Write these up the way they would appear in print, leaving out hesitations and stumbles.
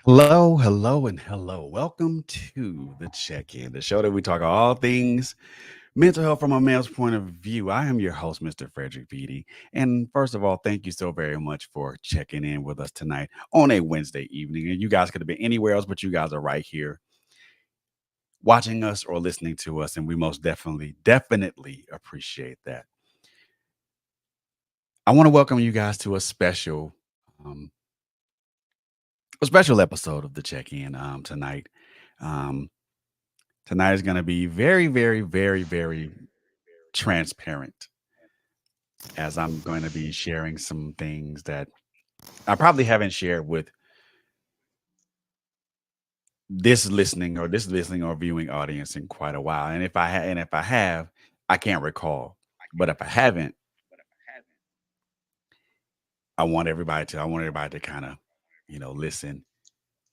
Hello, hello, and hello. Welcome to the check-in, the show that we talk all things mental health from a male's point of view. I am your host, Mr. Frederick Beatty. And first of all, thank you so very much for checking in with us tonight on a Wednesday evening. And you guys could have been anywhere else, but you guys are right here watching us or listening to us. And we most definitely appreciate that. I want to welcome you guys to um, a special episode of the check-in tonight. Um, Tonight is going to be very transparent as I'm going to be sharing some things that I probably haven't shared with this listening or viewing audience in quite a while. And if I have, I can't recall. But if I haven't, I want everybody to kind of, listen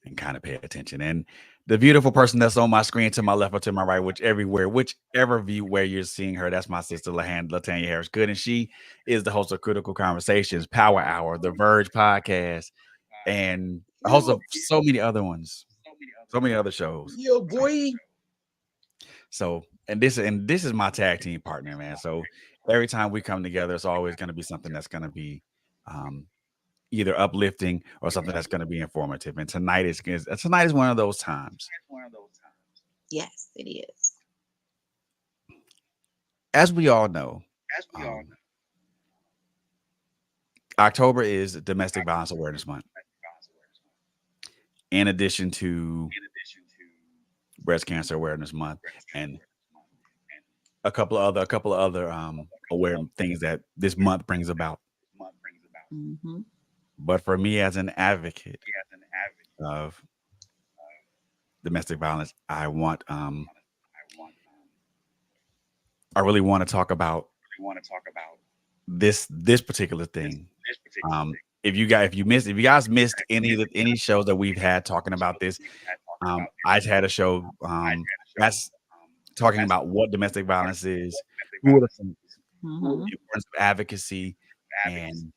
and kind of pay attention. And the beautiful person that's on my screen to my left or to my right, whichever view where you're seeing her, that's my sister Latanya Harris Good, and she is the host of Critical Conversations, Power Hour, The Verge podcast, and a host of so many other ones, so many other shows. Yo, boy. And this is my tag team partner, man. So every time we come together, it's always going to be something that's going to be um, either uplifting or something that's going to be informative. And tonight is one of those times. Yes, it is. As we all know, um, October is Domestic Violence Awareness Month. In addition to Breast Cancer Awareness Month and a couple of other aware things that this month brings about. Hmm. But for me, as an advocate of domestic violence, I really want to talk about this particular thing. If you guys missed any shows that we've had talking about this, I had a show that's talking about what domestic violence is, who are the saints, Hmm. the importance of advocacy, and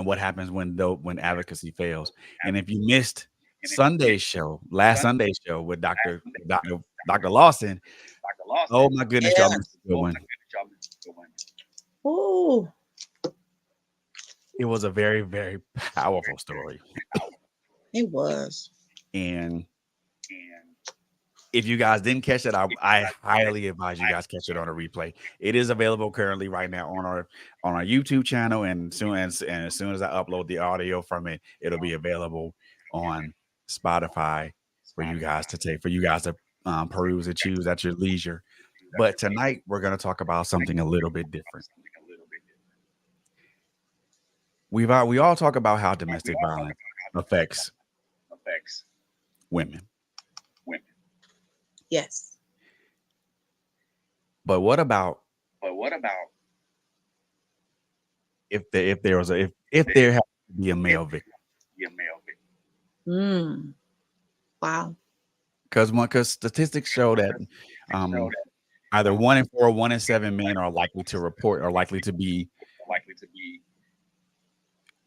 what happens when advocacy fails. And if you missed last Sunday's show with Dr. Lawson, oh my goodness, y'all Yeah. missed a good one. Oh, It was a very powerful story. it was. And if you guys didn't catch it, I highly advise you guys catch it on a replay. It is available currently right now on our YouTube channel, and as soon as I upload the audio from it, it'll be available on Spotify for you guys to peruse and choose at your leisure. But tonight we're going to talk about something a little bit different. We all talk about how domestic violence affects women, Yes. but what about if there has to be a male victim? Mm. Wow. Because statistics show that um, either 1 in 4, 1 in 7 men are likely to be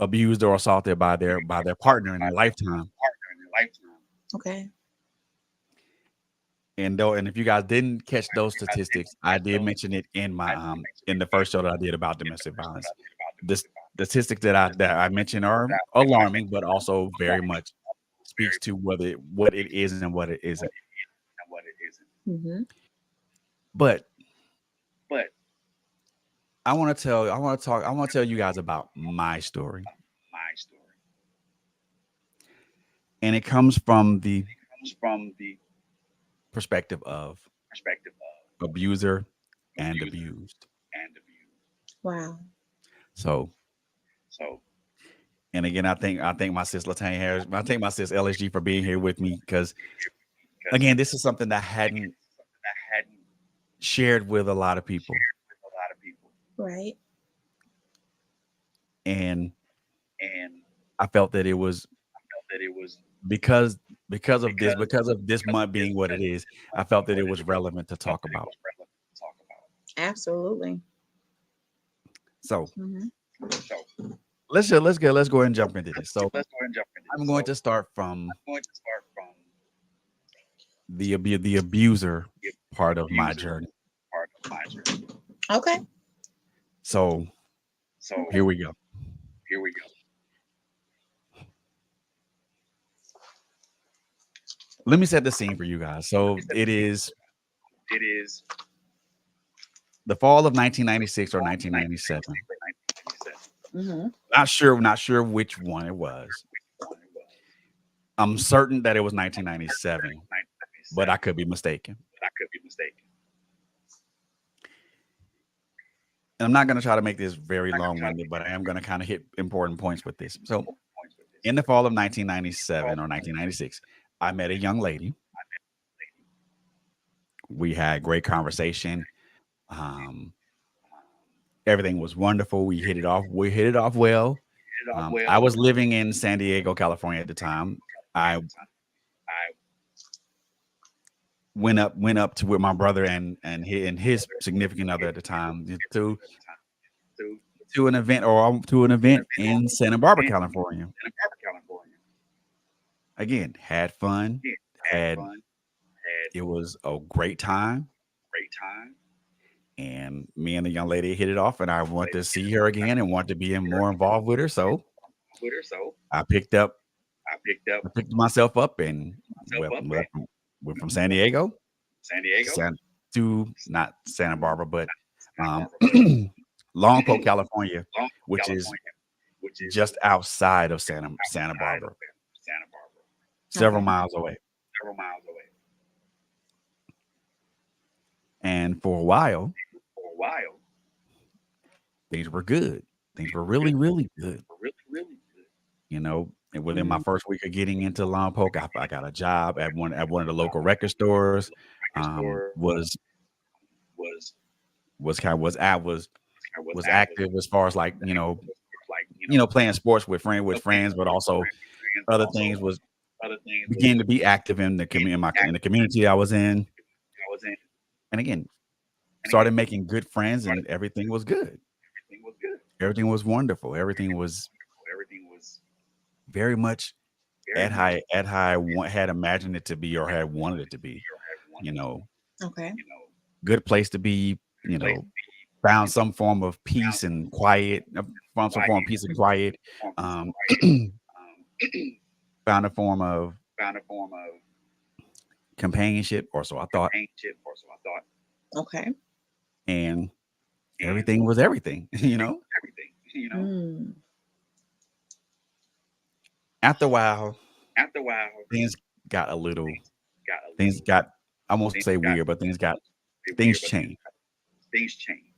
abused or assaulted by their partner in their lifetime. Okay. And if you guys didn't catch those statistics, I did mention it in the first show that I did about domestic violence. The statistics that I mentioned are alarming, but also very much speaks to what it is and what it isn't. Hmm. But I want to tell you guys about my story, and it comes from the perspective of abuser and abused. Wow. So, and again, I think my sis Latanya Harris, I thank my sis LSG for being here with me because again, this is something that I hadn't shared with a lot of people, Right. and I felt that it was because because of this month being what it is, I felt that it was relevant to talk about. Absolutely. So, Hmm. let's go ahead and jump into this. So Let's go ahead and jump into I'm this. going So to start from I'm going to start from the abuser the part of my abuser journey. part of my journey. Okay. So So here we go. here we go. Let me set the scene for you guys. So it is It is the fall of 1996 or fall of 1997. 1997. Not sure which one it was. One it was. I'm certain that it was 1997, but I 1997, could be mistaken. but I could be mistaken. And I'm not going to try to make this very I'm not gonna try to long-winded, make but this I am going very to kind of hit important points with this. So points with this. in the fall of Fall 1997 or 1996, I met a young lady. We had great conversation. Um, everything was wonderful. We hit it off. We hit it off well. it off I well. was living in San Diego, California at the time. I I went up to with my brother and his significant other at the time to to an event or to an to an event event in Santa Barbara, in California. California. Again, had fun. Again, had Had fun, had it was a great time, great time. and me and the young lady hit it off, and I want Lady to hit see it her off, and again and want to be I more involved with her. So with her. So I picked up I picked up I picked myself up and myself up went from San Diego San to Diego not Santa to Barbara, but Santa um, Barbara, but Longport, California, Long which is California, which is just outside of Santa outside Barbara, of Santa Barbara, several Okay. miles away. several miles away. And for a while, For a while, things were good. Things things were were good. really, really good. Were really good. You know, and within my Mm. first week of getting into Lompoc, I got a job at one of the local record stores. Record store Was was was was active, active as far as like like playing sports with playing friends, but sports with also friends, but other also things was other things was began to be active in the in the community I was in, I was in. and again And again, started making good friends, started and everything was good. everything was good. Everything was wonderful. Everything was Everything was very much very much at how had imagined it to be or had wanted it to be. or had You wanted, know, Okay. good place to be. place to Found some form of found peace and quiet. Found some quiet, form of peace and quiet. Um, found a form of found a form of companionship, or so I thought, companionship, or so I thought, Okay. and and everything was everything. everything. Mm. After a while, After a while, things got a little. got a Things little, got. I won't things say got weird, but things bit things weird, but changed. things changed.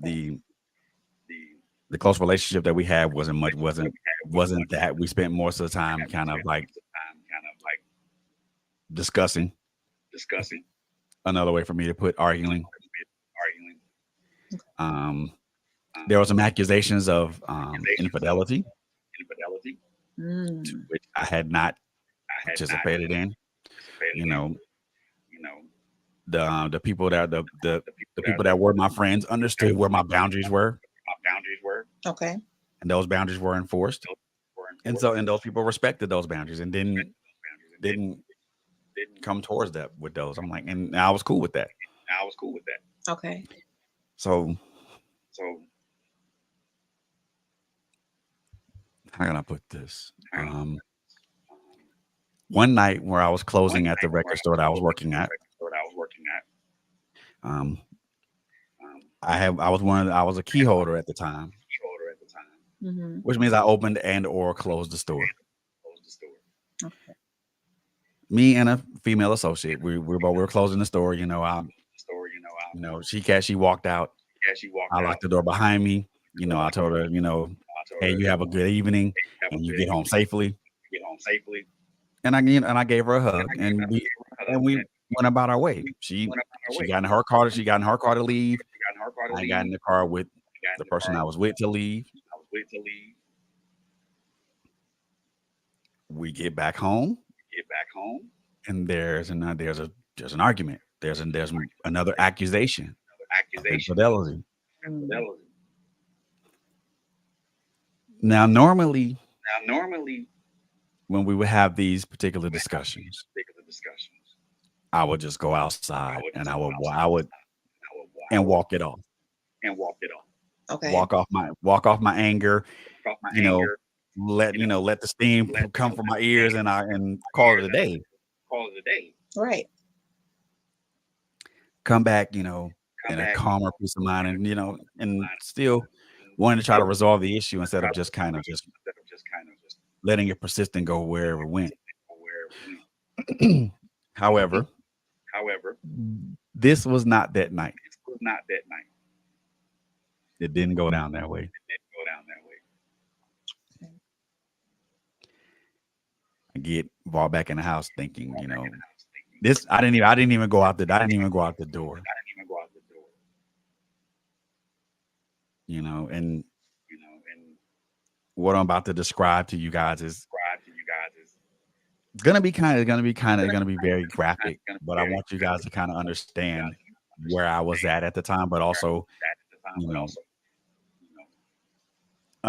The The the close relationship that we had wasn't much relationship that we had wasn't that. We spent most of the time kind kind of like of like discussing. discussing, Another way for me to put arguing. arguing. Um, there were some accusations of Accusations infidelity, infidelity, Mm. which I had not I had not participated in. participated You in. know, You know, the people that the people that that were my friends understood where my boundaries were, my boundaries were, Okay. and those boundaries were enforced. were And enforced, and those people respected those boundaries and boundaries, and didn't didn't come towards that with those. I'm like, and I was cool with that. I was cool with that. Okay. So So how can I put this? um, One night where I was one closing at night the where record store that I was working at, I was working at, um, um, I was a key holder at the time, key holder at the time, Mm-hmm. which means I opened and or closed the store. closed the store. Okay. Me and a female associate, we were closing the store. You know, I The store, she walked out. yeah, she walked I out. locked the door behind me. I told her, I told hey, her, you have a good evening have a and you good get home safely. get home safely. And I gave her a hug, and we And went about our way. went up on our She way. got in her car. She got in her car to leave. She got in her car to I leave. got in the car with Got in the the person car. I was with to leave. I was with to leave. We get back home, Get back home. and there's an argument. There's another accusation of Accusation. infidelity. Mm. Infidelity. Now, normally normally when we would have these particular we have these discussions, particular discussions. I would just go I outside would and just I go would outside. I would I and would walk it off. and walk it off. Okay. Walk off my anger, Off my you know, anger. let the steam Let come from my ears and call it a day. call it a day. Right. Come back, Come in a back. calmer peace of mind and and Line. still And wanting to try to still resolve the issue want to instead try of to just kind of just instead of just kind of just letting it persist and go wherever it went. where it went. However, However, this was not that night. it was not that night. It didn't go down that way. It didn't go down that way. I get brought back in the house thinking, Back in the house thinking, this I didn't even go out the door. I didn't even go out the door. And And what I'm about to describe to you guys is describe to you guys is gonna be very graphic, but I want you guys to kind of understand where I was at the time, but also, that at the time, you but know, also, you know,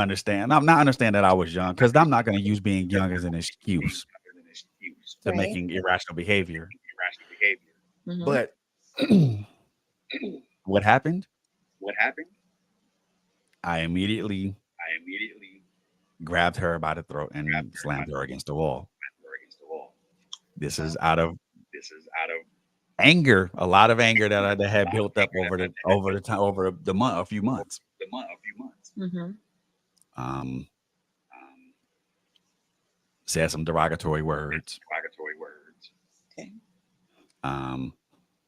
understand. I'm not understand that I was young because I'm not gonna use being young as an excuse as an excuse to Right. making irrational behavior. irrational behavior. Mhm. But what happened? What happened? I immediately I immediately grabbed her by the throat and grabbed her by slammed the her against the wall. her against the wall. This is out of This is out of anger, a lot of anger that a had lot built of up anger that over the time over the month, a few months. a few months. Mhm. Um, Um, said some derogatory words. derogatory words. Okay. Um,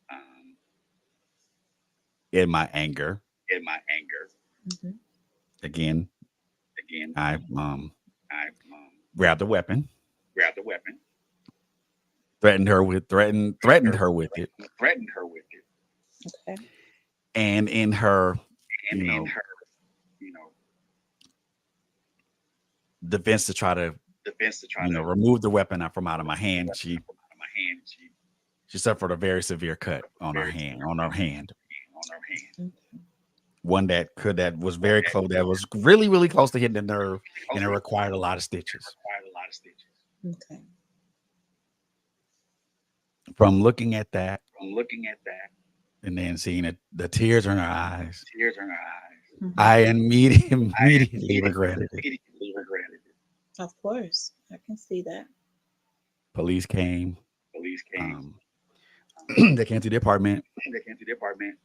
Um, in my anger, in my anger, Mhm. again, again, I I grabbed a weapon, grabbed the weapon, threatened her with it, threatened her with it, Okay. and in her, and you in know, her, you know, defense to try to, defense to try to remove the weapon from out of my hand. out of my hand. She suffered a very severe cut on her Very hand, severe on her cut hand. on her hand. Okay. One that was very close, that was really, really close to hitting the nerve, and it required a lot of stitches. Required a lot of stitches. Okay. From looking at that From looking at that, and then seeing it, the tears in her eyes, tears in her eyes, Mhm. I immediately regretted it. immediately regretted it. Of course, I can see that. Police came. Police came. They came to the apartment. They came to the apartment.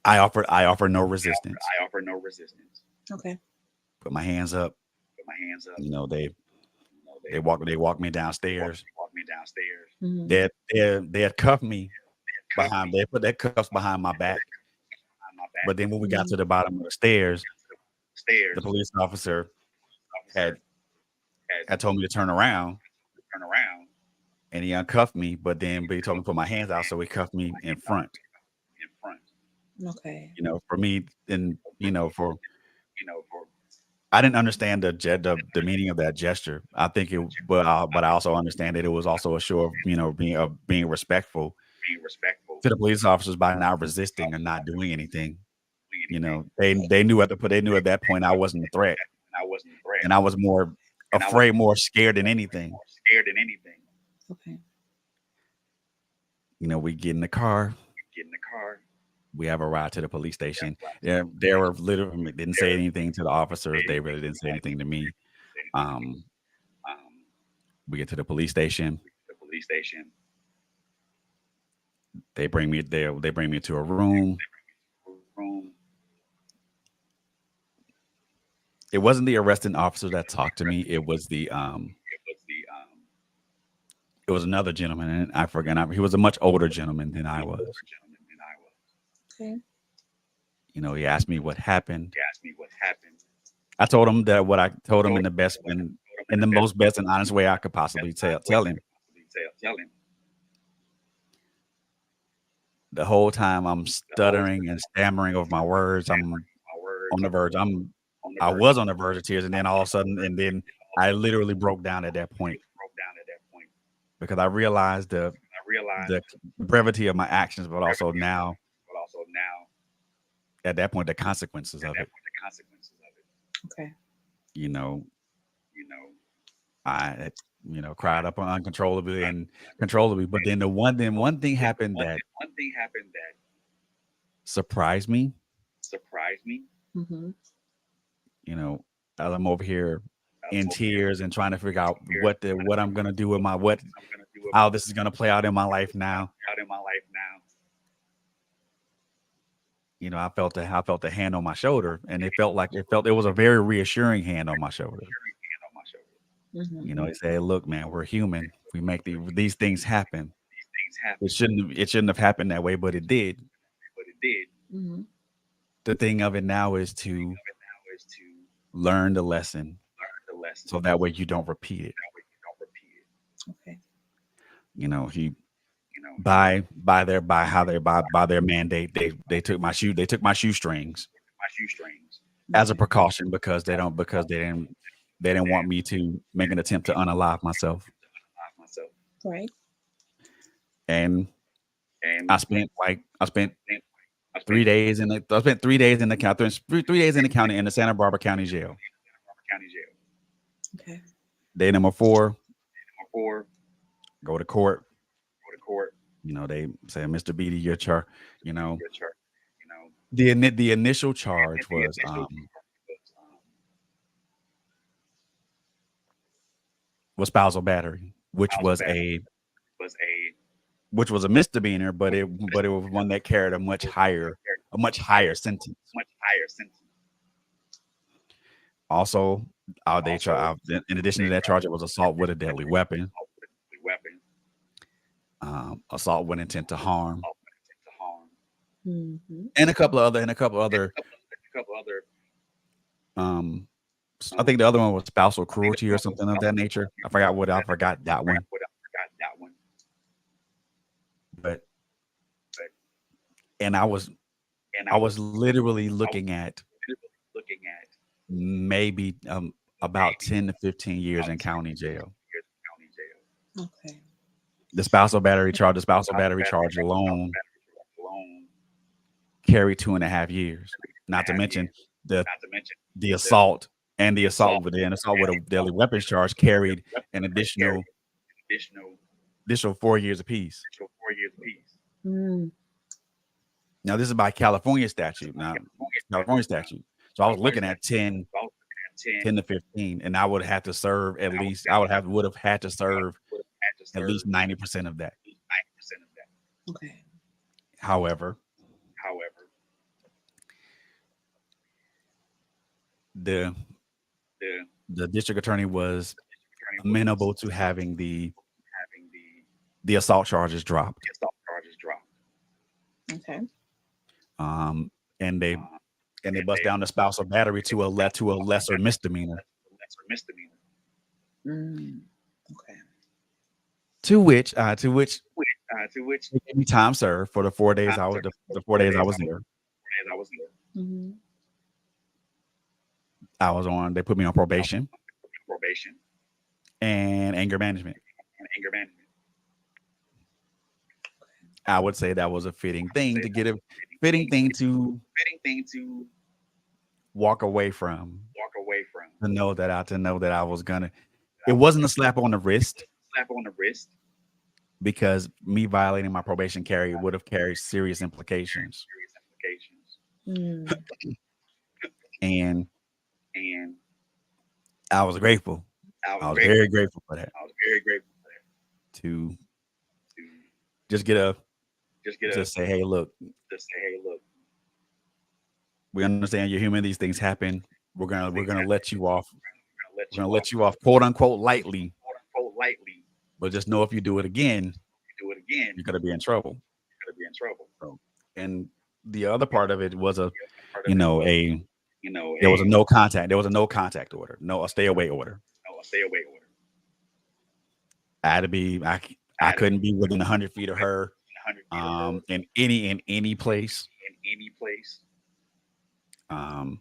I offered no resistance. I offered no resistance. Okay. Put my hands up. Put my hands up. They walked me downstairs. Walked me downstairs. Mhm. They had cuffed me behind. They put their cuffs behind my back. Behind my back. But then when we got Mhm. to the bottom of the stairs, Stairs. the police officer had had told me to turn around, and he uncuffed me. But he told me to put my hands out, so he cuffed me in front. in front. Okay. For me, and for For I didn't understand the meaning of that gesture. I think but I also understand that it was also a show of being respectful being respectful to the police officers by not resisting and not doing anything. They knew at that point I wasn't a threat, and I wasn't a threat. and I was more afraid, more scared than anything. More scared than anything. Okay. We get in the car. Get in the car. We have a ride to the police station. Yeah, they were literally didn't say anything to the officers. They really didn't say anything to me. We get to the police station. The police station. They bring me there. They bring me to a room. It wasn't the arresting officer that talked to me. It was it was another gentleman, and I forgot. He was a much older gentleman than I was. Okay. He asked me what happened. He asked me what happened. I told him that what I told him in the most best and honest way I could possibly tell him. Tell him. The whole time I'm stuttering and stammering over my words. I'm on the verge. I was on the verge of tears, and then all of a sudden, I literally broke down at that point because I realized the brevity of my actions, but also now at that point the consequences of it. Okay. you know, you know, I I, cried up uncontrollably and controllably. But then one thing happened that one thing happened that surprised me. surprised me. Mm-hmm. You know, as I'm over here I'm in over here tears and trying to figure in out tears, trying to what I'm figure out gonna do with my what what I'm gonna do with how this is gonna play out in my life now. out in my life now. I felt a hand on my shoulder, and it was a very reassuring hand on my shoulder. Carry hand on my shoulder. Mm-hmm. It said, "Look, man, we're human. We make these things happen. These things happen, It shouldn't have happened that way, but it did. but it did. Mm-hmm. The thing of it now is The thing to of it now is to learn the lesson, learn the lesson. so that way you don't repeat it." That way you don't repeat it. Okay. He You know, he by their mandate, they took my shoestrings my shoestrings as a Okay. precaution because as a they didn't they want me to make an attempt to unalive myself. to unalive myself. Right. And And I spent then I spent 3 days I spent 3 days in the county, 3 days in the county in the Santa Barbara County Jail. Santa Barbara County Jail. Okay. Day number 4, Before go to court. go to court, They say, "Mr. Beatty, your church, you know, the initial charge the was initial spousal battery, house battery was which was a misdemeanor, but it was one that carried a much higher sentence. much higher sentence. Also, Also, in addition to they that tried charge, it was assault with a deadly weapon, with weapon, assault with intent to harm, intent to harm, Mm-hmm. and a couple of other. a couple other. I think the other one was spousal cruelty or something of that nature. I forgot that one. I forgot that one. But But and and I was literally looking at looking at maybe about 10 to 15 years in county jail. years in county jail. Okay. The spousal battery charge alone alone, carried 2.5 years. Not to 2.5 mention years. the Not to mention the assault and the assault assault with a deadly weapons charge carried an additional additional 4 years apiece. 4 years apiece. Mm. Now this is by California statute. Now California statute. So I was looking at 10 So I was looking at 10 to 15, and I would have to serve at least. Would have had to serve would have had to at serve least 90% of that. 90% of that. Okay. However, However, the the district attorney was attorney was amenable to having having the assault charges dropped. assault charges dropped. Okay. And they And bust down the spousal battery to a lesser misdemeanor. lesser misdemeanor. Mm. Okay. To which To which they gave me time served for the 4 days the 4 days I was there. as I was there, Mm-hmm. They put me on probation probation and anger management. and anger management. I would say that was a fitting thing to Fitting thing to walk away from, walk away from. to know that I was gonna. It wasn't a slap on the wrist, Slap on the wrist. because me violating my probation would have carried serious implications, Serious implications. Mm. and And I was grateful. I I was was very grateful for that, I was very grateful for that. to To just get a just get just say, "Hey, look, just say, hey, look, we understand you're human. These things happen. We're gonna let you off. we're We're gonna let you off, quote unquote, lightly. quote unquote lightly. But just know if you do it again, You do it again, you're gonna be in trouble." you're gonna be in trouble. And the other part of it was a Part of it was, a there was a no contact. There was a no contact order, a stay away order. a stay away order. I had to be. I couldn't be within 100 feet of her. 100 feet of her, In any place. in any place. Um,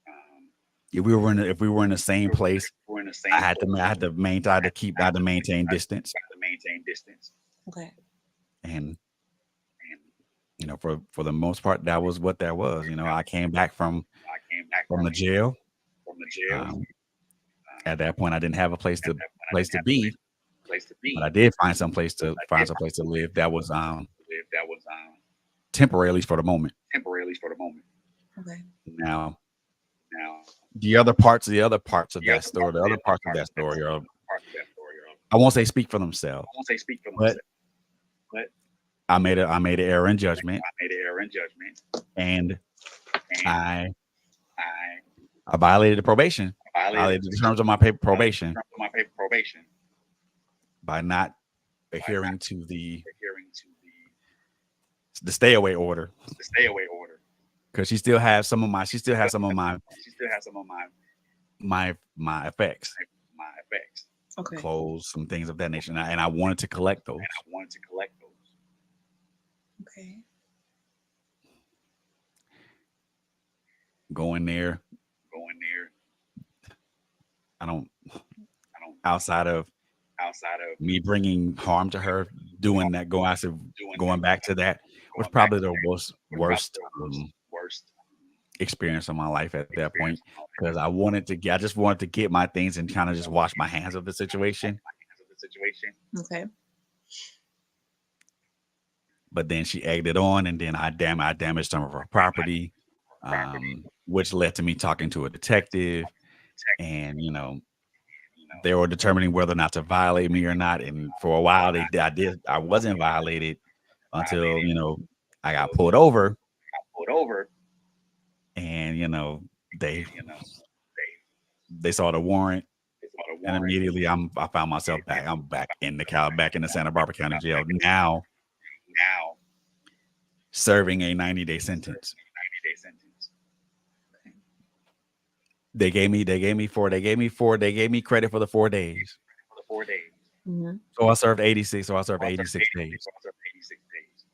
Um, if we were in the same place, we're in the same. I had to maintain distance. to maintain distance. And Okay. And for the most part, that was what that was. I came back from I came back the jail. from the jail. At that point, I didn't have a place At to that point, I place didn't to have a be, place to but I be, did find some place to but I find did some find place to some place live that was to live that was temporarily for the moment. temporarily for the moment. Okay. Now, Now, the other parts of that story, the other parts of that story are, parts of that story are, I won't say speak for I themselves, won't say speak for but themselves, but I made an error in judgment, I made an error in judgment, and and I I I violated the probation, violated violated the terms of my paper probation my paper probation by not by not adhering to adhering to the stay away order, the stay away order. because she still has some of She still has some of my effects, my effects, Okay. clothes, some things of that nature, and I wanted to collect those. and I wanted to collect those. Okay. Going there, Going there, I don't I don't outside of outside of me bringing harm to her, doing that, doing going that, back to that was going back probably to the that, was probably worst the worst experience of my life at that point, experience of my life. because I just wanted to get my things and kind of just wash my hands of the situation. Because of the situation, Okay. But then she egged it on, and then I damaged some of her property, property, which led to me talking to a detective, tech, and you know, they were determining whether or not to violate me or not. And for a while, I wasn't violated until violated, I got until pulled over, got pulled over, and they and they saw the warrant, they saw the and warrant. immediately I found myself back in the Santa Barbara County Jail, now Now serving a 90-day sentence. 90-day sentence. They gave me credit for the 4 days. For the 4 days. Mm-hmm. So I served 86. So I served 86 days. So I served 86 days.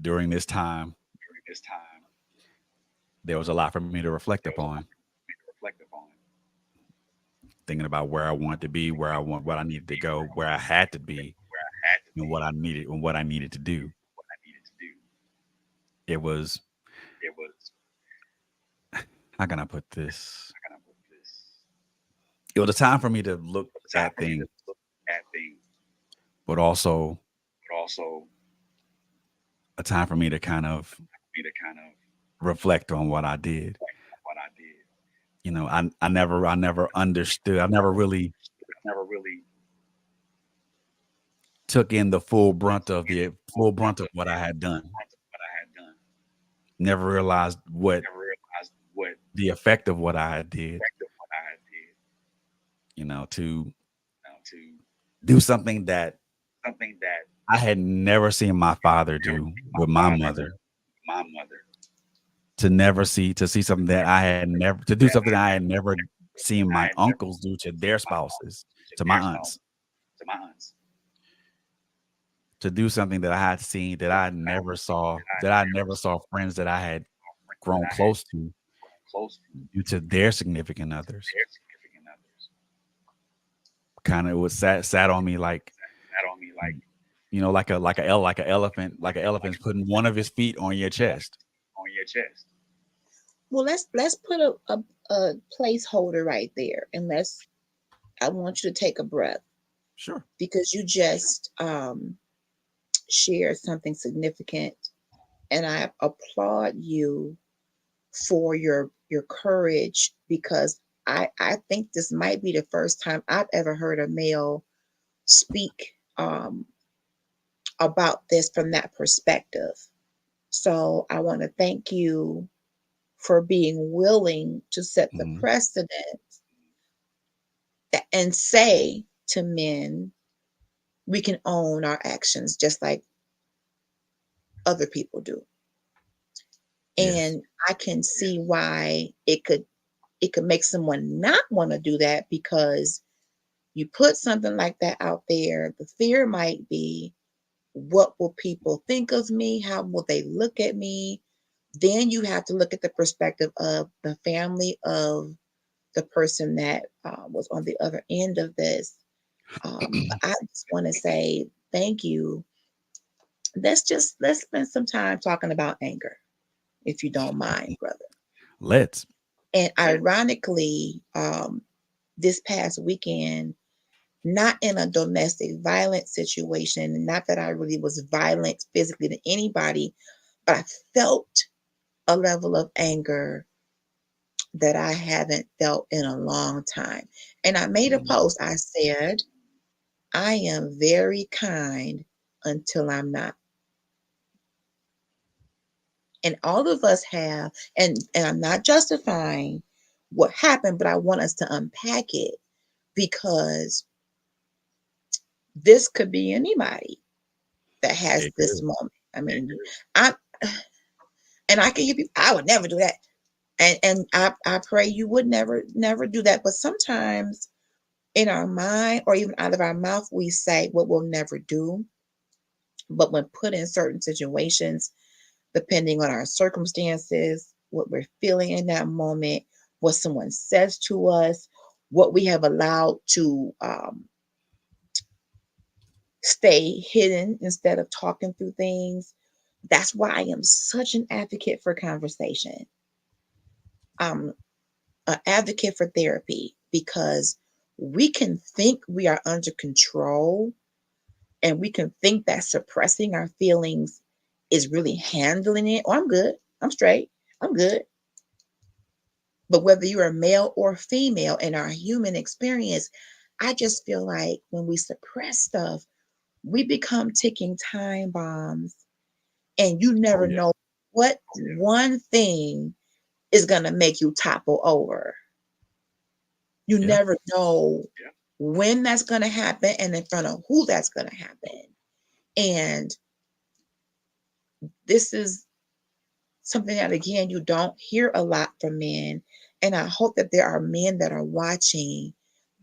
During this time, During this time, there was a lot for me to reflect there was a lot upon, for me to reflect upon. thinking about where I wanted to be, what I needed to go, where I had to be, Where I had to and be, what I needed to do. what I needed to do. It was, It was, how can I put this? how can I put this? It was a time for me to look It was time at for me to things, look at things, but also but also a time for me to kind of me to kind of reflect on what I did. what I did. I never understood. I never really I never really took in the full brunt of what I had done. what I had done. Never realized what Never realized what the effect of what I did, effect of what I did. to To do something that something that I had never seen my father never do seen with my my father mother, my mother, to see something that I had never, to do something I had never seen I my had never uncles do to their spouses, to to my their spouse, aunts, to my aunts, to do something that I had seen that I never saw, that I that I never never saw friends that I had that grown I had close to grown close to due to their significant others. their significant others. Kind of was sat on me like, That on me like like an elephant's putting one of his feet on your chest. on your chest. Well, let's put a placeholder right there, and I want you to take a breath, Sure. because you just shared something significant, and I applaud you for your courage, because I think this might be the first time I've ever heard a male speak about this from that perspective. So I want to thank you for being willing to set the Mhm. precedent and say to men, we can own our actions just like other people do. Yes. And I can see why it could make someone not want to do that, because you put something like that out there, the fear might be, what will people think of me? How will they look at me? Then you have to look at the perspective of the family of the person that was on the other end of this. But I just want to say thank you. Let's spend some time talking about anger, if you don't mind, brother. Let's. And ironically, this past weekend, not in a domestic violence situation, not that I really was violent physically to anybody, but I felt a level of anger that I haven't felt in a long time. And I made a Mm, post. I said, I am very kind until I'm not. And all of us have, and I'm not justifying what happened, but I want us to unpack it because this could be anybody that has it this could. moment. I mean, I and I can hear people, I would never do that. And I pray you would never do that. But sometimes in our mind or even out of our mouth, we say what we'll never do. But when put in certain situations, depending on our circumstances, what we're feeling in that moment, what someone says to us, what we have allowed to stay hidden instead of talking through things. That's why I am such an advocate for conversation, um, an advocate for therapy, because we can think we are under control and we can think that suppressing our feelings is really handling it. Oh, I'm good. I'm straight. I'm good. But whether you're a male or female in our human experience, I just feel like when we suppress stuff, we become ticking time bombs, and you Oh never yeah. know what one thing is going to make you topple over. You Yeah. never know when that's going to happen and in front of who that's going to happen. And this is something that, again, you don't hear a lot from men. And I hope that there are men that are watching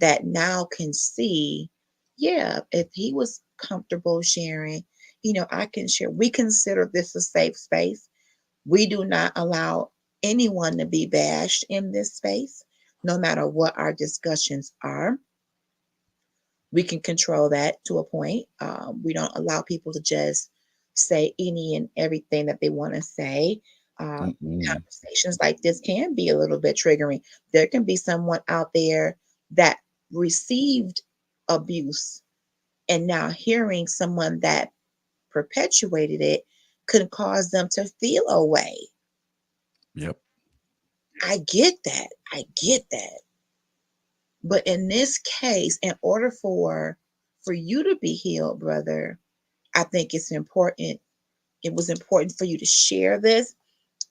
that now can see, yeah, if he was comfortable sharing, I can share. We consider this a safe space. We do not allow anyone to be bashed in this space, no matter what our discussions are. We can control that to a point. We don't allow people to just say any and everything that they want to say. Mm-mm. Conversations like this can be a little bit triggering. There can be someone out there that received abuse, and now hearing someone that perpetuated it could cause them to feel a way. Yep. I get that. I get that. But in this case, in order for you to be healed, brother, I think it's important. It was important for you to share this.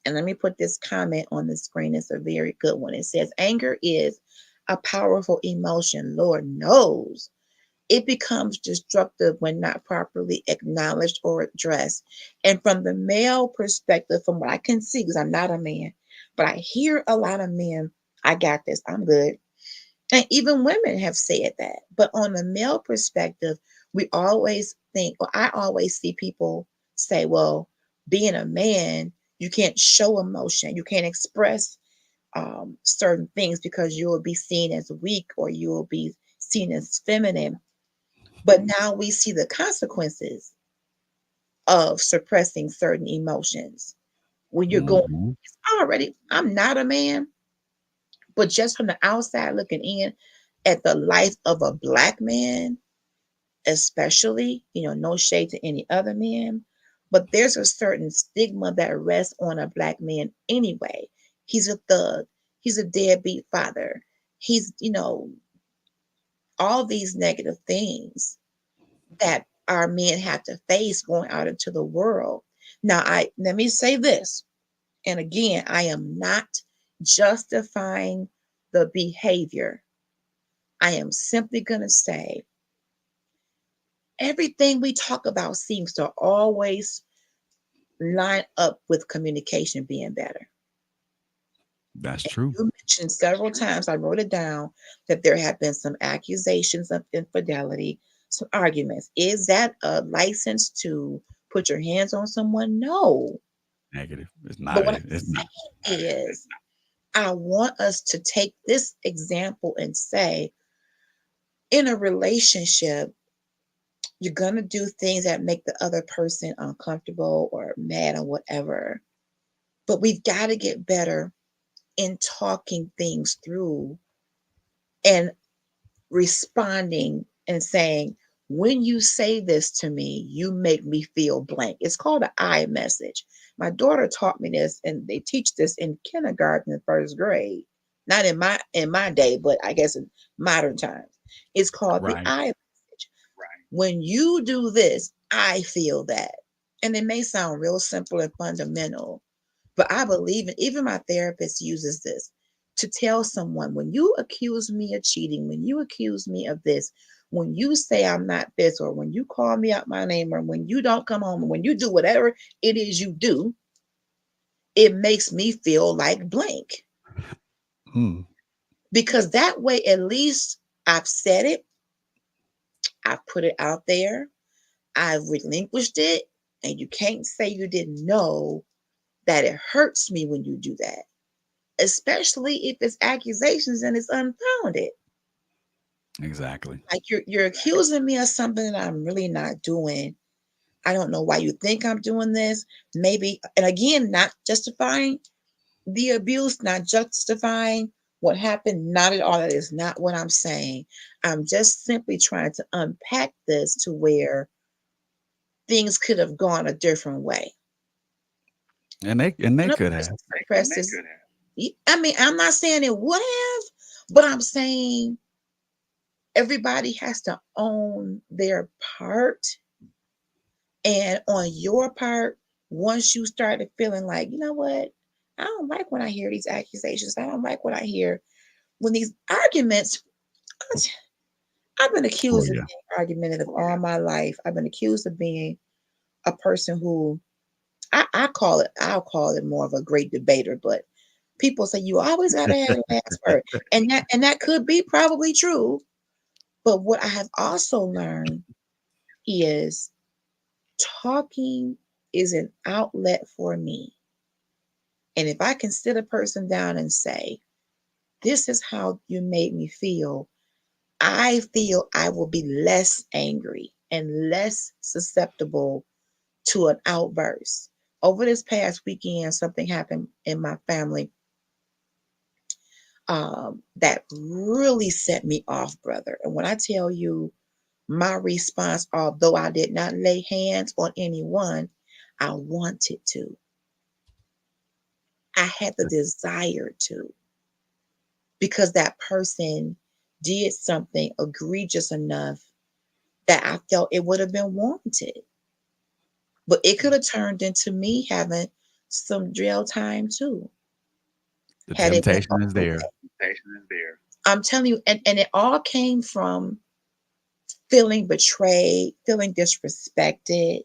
And let me put this comment on the screen. It's a very good one. It says, anger is a powerful emotion. Lord knows it becomes destructive when not properly acknowledged or addressed. And from the male perspective, from what I can see, because I'm not a man, but I hear a lot of men, I got this, I'm good. And even women have said that. But on the male perspective, we always think, or I always see people say, well, being a man, you can't show emotion, you can't express certain things because you will be seen as weak or you will be seen as feminine. But now we see the consequences of suppressing certain emotions. When you're going, Mm-hmm. it's already, I'm not a man, but just from the outside looking in at the life of a black man, especially, no shade to any other man, but there's a certain stigma that rests on a black man anyway. He's a thug, he's a deadbeat father, he's, all these negative things that our men have to face going out into the world. Now, I let me say this, and again, I am not justifying the behavior. I am simply going to say everything we talk about seems to always line up with communication being better. That's true. You mentioned several times, I wrote it down, that there have been some accusations of infidelity, some arguments. Is that a license to put your hands on someone? No. Negative. It's But not. what I'm It's not. saying is, I want us to take this example and say, in a relationship, you're going to do things that make the other person uncomfortable or mad or whatever. But we've got to get better in talking things through and responding and saying, when you say this to me, you make me feel blank. It's called an I message. My daughter taught me this, and they teach this in kindergarten and first grade. Not in my day, but I guess in modern times. It's called the Right. I message. Right. When you do this, I feel that. And it may sound real simple and fundamental, but I believe in, even my therapist uses this to tell someone, when you accuse me of cheating, when you accuse me of this, when you say I'm not this, or when you call me out my name, or when you don't come home, and when you do whatever it is you do, it makes me feel like blank. Hmm. Because that way, at least I've said it, I've put it out there, I've relinquished it, and you can't say you didn't know that it hurts me when you do that, especially if it's accusations and it's unfounded. Exactly. Like you're accusing me of something that I'm really not doing. I don't know why you think I'm doing this. Maybe, and again, not justifying the abuse, not justifying what happened. Not at all. That is not what I'm saying. I'm just simply trying to unpack this to where things could have gone a different way. And they When a could person have. And they suppresses, could have. I mean, I'm not saying it would have, but I'm saying everybody has to own their part. And on your part, once you started feeling like, you know what, I don't like when I hear these accusations. I don't like what I hear when these arguments. I've been Oh accused of yeah. being argumentative all my life. I've been accused of being a person who I'll call it more of a great debater, but people say you always gotta have the last word. And that could be probably true. But what I have also learned is talking is an outlet for me. And if I can sit a person down and say, this is how you made me I feel I will be less angry and less susceptible to an outburst. Over this past weekend, something happened in my family that really set me off, brother. And when I tell you my response, although I did not lay hands on anyone, I wanted to. I had the desire to, because that person did something egregious enough that I felt it would have been warranted. But it could have turned into me having some jail time too, The had it went temptation all is the there. way. Temptation is there. I'm telling you, and it all came from feeling betrayed, feeling disrespected.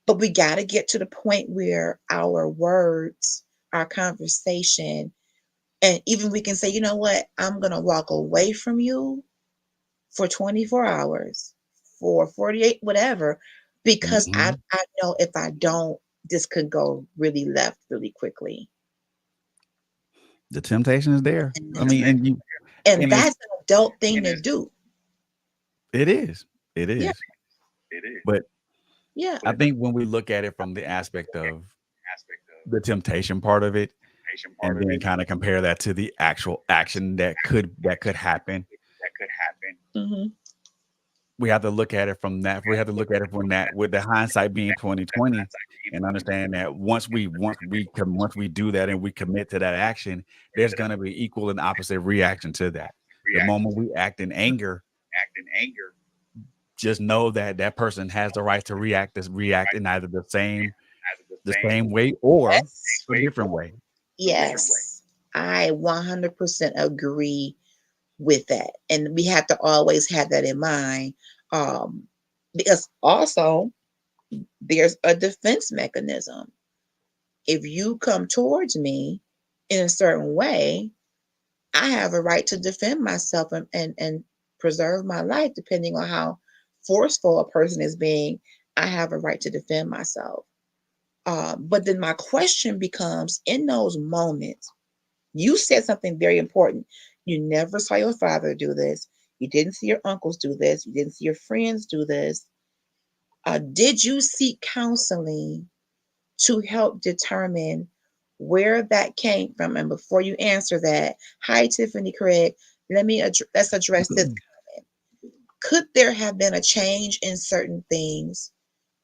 But we got to get to the point where our words, our conversation, and even we can say, you know what, I'm going to walk away from you for 24 hours, for 48, whatever, because I, Hmm. I know if I don't, this could go really left really quickly. The temptation is there. And, I mean, and you and and it's that's an adult thing And to it's do. it is. It Yeah, is. it is. But yeah. I But think when we look at it from the aspect of aspect of the temptation part of it, temptation and part of then it kind of compare that to the actual action that could happen, that could happen. Hmm. we have to look at it from that. We have to look at it from that, with the hindsight being 2020, and understand that once we do that and we commit to that action, there's going to be equal and opposite reaction to that. The Reaction moment we act in anger, act in anger, just know that that person has the right to react right? in either As the the same same way or Yes. a way different or way. a different way. Yes. I 100% agree with that. And we have to always have that in mind. Um, because also there's a defense mechanism. If you come towards me in a certain way, I have a right to defend myself and preserve my life, depending on how forceful a person is being. I have a right to defend myself. But then my question becomes, in those moments, you said something very important. You never saw your father do this. You didn't see your uncles do this. You didn't see your friends do this. Did you seek counseling to help determine where that came from. And before you answer that, hi Tiffany Craig, let's address this comment. Could there have been a change in certain things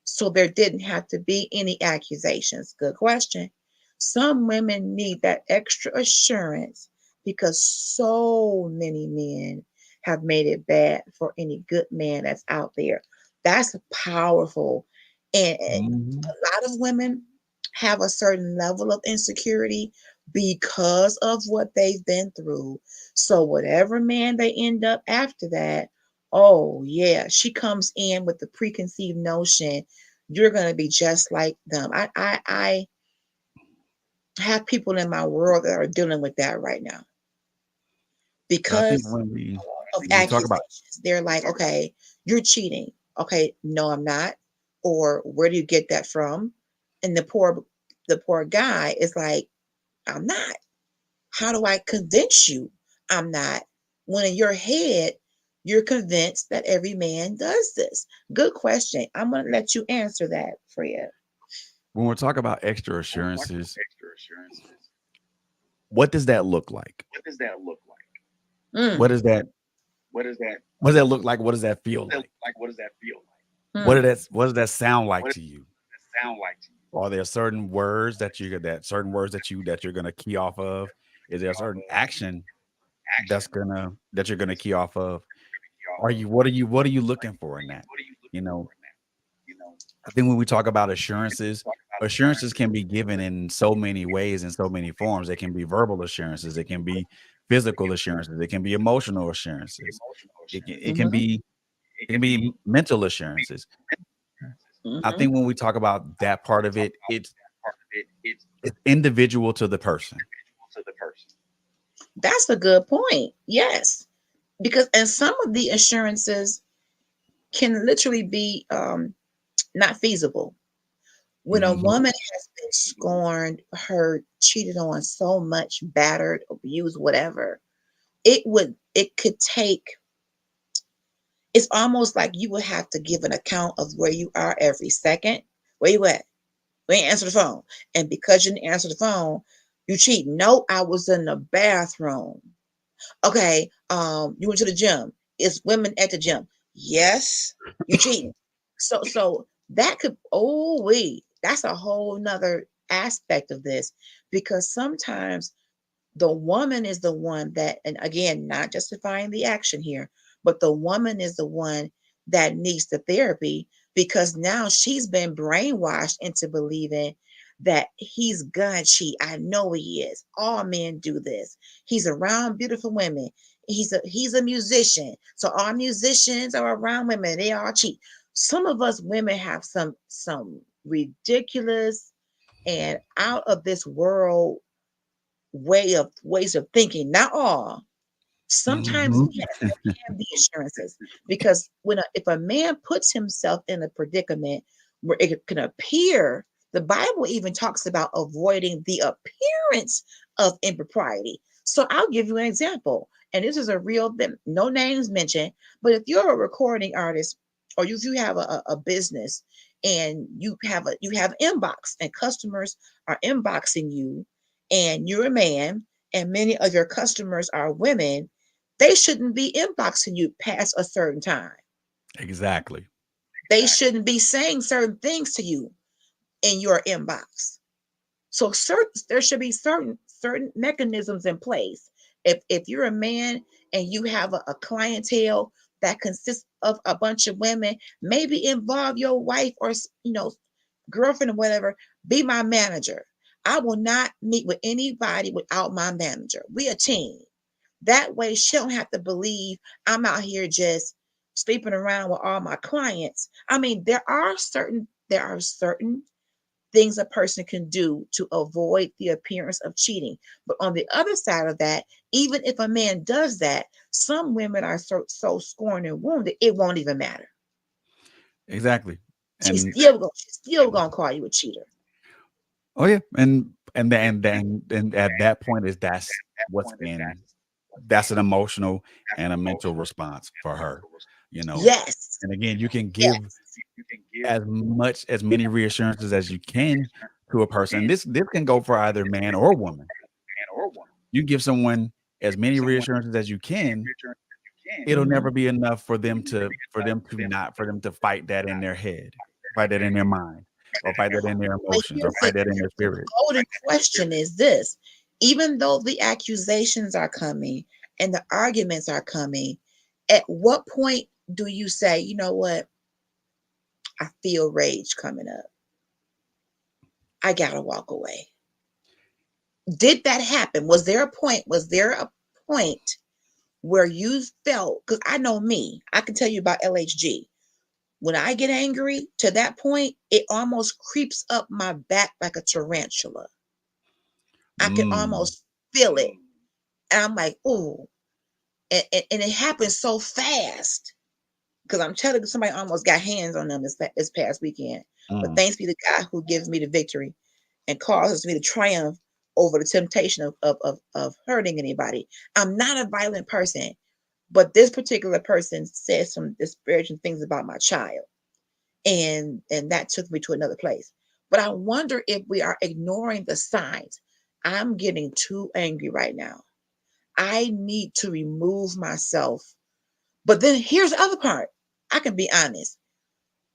so there didn't have to be any accusations? Good question. Some women need that extra assurance because so many men have made it bad for any good man that's out there. That's powerful. And Mhm. a lot of women have a certain level of insecurity because of what they've been through. So, whatever man they end up after that, oh, yeah, she comes in with the preconceived notion you're going to be just like them. I have people in my world that are dealing with that right now I think because of when we talk about accusations. They're like, okay, you're cheating. Okay, no, I'm not. Or where do you get that from? And the poor guy is like, I'm not. How do I convince you I'm not? When in your head, you're convinced that every man does this. Good question. I'm going to let you answer that, Fred. when we're talking about extra When we're talking about assurances, extra assurances, what does that look like? what does that look like? Mm, What does that What does that what does that look like? What does that what feel does that like? look like? What does that feel like? mm, What does that sound like What to you? does that sound like to you? Are there certain words that you're gonna key off of? Is there a Key off certain of action action that you're gonna that's key off of? key off Are of. you what are you looking for in that? What are you You looking know, for in that? You know, I think when we talk about talk about assurances assurances. can be given in so many ways and so many forms. It can be verbal assurances, it can be physical assurances, it can be emotional assurances, Emotional it assurances. can mhm, be It can be mental assurances. assurances. I mhm. think when we talk about that When part we of talk it, about that part of it, it's individual to the person. individual to the person. That's a good point. Yes. Because, and some of the assurances can literally be not feasible. When a Mhm. woman has been scorned, hurt, cheated on so much, battered, abused, whatever, it could take, it's almost like you would have to give an account of where you are every second. Where you at? We ain't answer the phone. And because you didn't answer the phone, you cheat. No, I was in the bathroom. Okay, you went to the gym. It's women at the gym. Yes, you cheating. So that could, oh wait, that's a whole nother aspect of this because sometimes the woman is the one that, and again, not justifying the action here, but the woman is the one that needs the therapy because now she's been brainwashed into believing that he's gonna cheat. I know he is. All men do this. He's around beautiful women. He's a musician. So all musicians are around women. They all cheat. Some of us women have some ridiculous and out of this world ways of thinking. Not all. Sometimes Mhm. yes, there can be assurances because if a man puts himself in a predicament where it can appear, the Bible even talks about avoiding the appearance of impropriety. So I'll give you an example, and this is a real thing, no names mentioned. But if you're a recording artist, or if you have a business and you have inbox and customers are inboxing you, and you're a man, and many of your customers are women, they shouldn't be inboxing you past a certain time. Exactly. They Exactly. shouldn't be saying certain things to you in your inbox. So there should be certain mechanisms in place. If you're a man and you have a clientele that consists of a bunch of women, maybe involve your wife or girlfriend or whatever. Be my manager. I will not meet with anybody without my manager. We a team. That way she don't have to believe I'm out here just sleeping around with all my clients. I mean, there are certain things a person can do to avoid the appearance of cheating. But on the other side of that, even if a man does that, some women are so scorned and wounded, it won't even matter. Exactly. She's And still going she's still gonna call you a cheater. oh yeah, and at that point is that's That what's point is in what's that's in an emotional that's and an a mental emotional response and for a her, mental response. you know. Yes. And again, you can give Yes. You can give as many reassurances as you can to a person. This can go for either man or woman. You give someone as many reassurances as you can, it'll never be enough for them to fight that in their head, fight that in their mind, or fight that in their But emotions, or here's fight that in their the spirit. golden question is this: even though the accusations are coming and the arguments are coming, at what point do you say, you know what? I feel rage coming up. I gotta walk away. Did that happen? Was there a point? Was there a point where you felt? Because I know me, I can tell you about LHG. When I get angry to that point, it almost creeps up my back like a tarantula. I can Mm. almost feel it. And I'm like, ooh. And it happens so fast. Because I'm telling you, somebody almost got hands on them this past weekend. But Mm. thanks be to God who gives me the victory and causes me to triumph over the temptation of hurting anybody. I'm not a violent person, but this particular person said some disparaging things about my child. And that took me to another place. But I wonder if we are ignoring the signs. I'm getting too angry right now. I need to remove myself. But then here's the other part. I can be honest.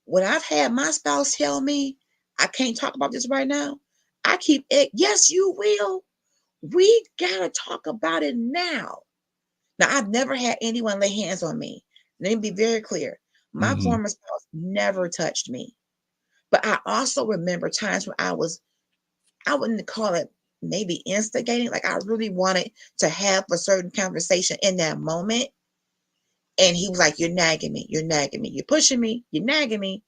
When I've had my spouse tell me I can't talk about this right now, I keep it. Yes, you will. We gotta talk about it now. Now, I've never had anyone lay hands on me. Let me be very clear. My Mhm. former spouse never touched me. But I also remember times when I wouldn't call it maybe instigating, like I really wanted to have a certain conversation in that moment. And he was like, you're nagging me, you're pushing me, you're nagging me.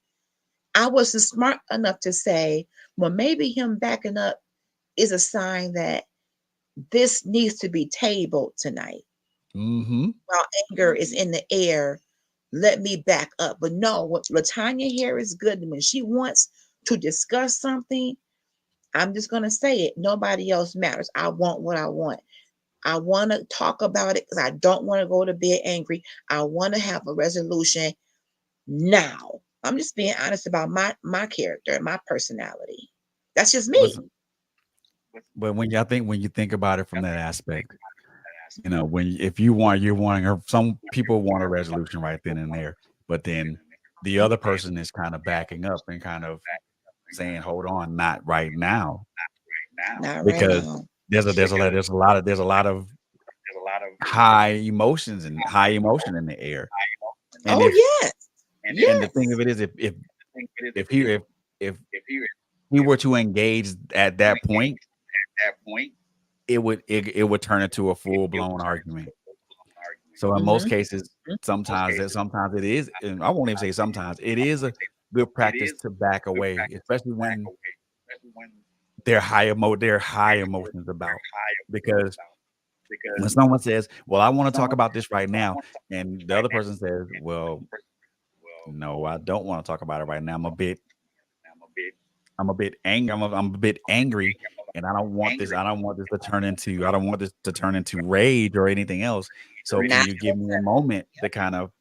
I wasn't smart enough to say, well, maybe him backing up is a sign that this needs to be tabled tonight. Mhm. While anger is in the air, let me back up. But no, what Latanya here is good. When she wants to discuss something, I'm just going to say it. Nobody else matters. I want what I want. I want to talk about it because I don't want to go to bed angry. I want to have a resolution now. I'm just being honest about my character and my personality. That's just But me. but when you think about it from that aspect, when if you're wanting her, some people want a resolution right then and there, but then the other person is kind of backing up and kind of saying, "Hold on, not right now," Not right because now. there's a lot of high emotions and high emotion in the air, and Oh if yes. and the thing Yes. of it is, if he if he were to engage at that point, it would turn into a full blown argument. So in most Mm-hmm. cases, sometimes it is, and I won't even say sometimes, it is a good practice to back away, especially when there are high emotions about, because when someone says, "Well, I want to talk about this right now," and the other person says, "Well, no, I don't want to talk about it right now. I'm a bit angry. I'm a bit angry, and I don't want this to turn into rage or anything else. So can Not you give me a moment to kind of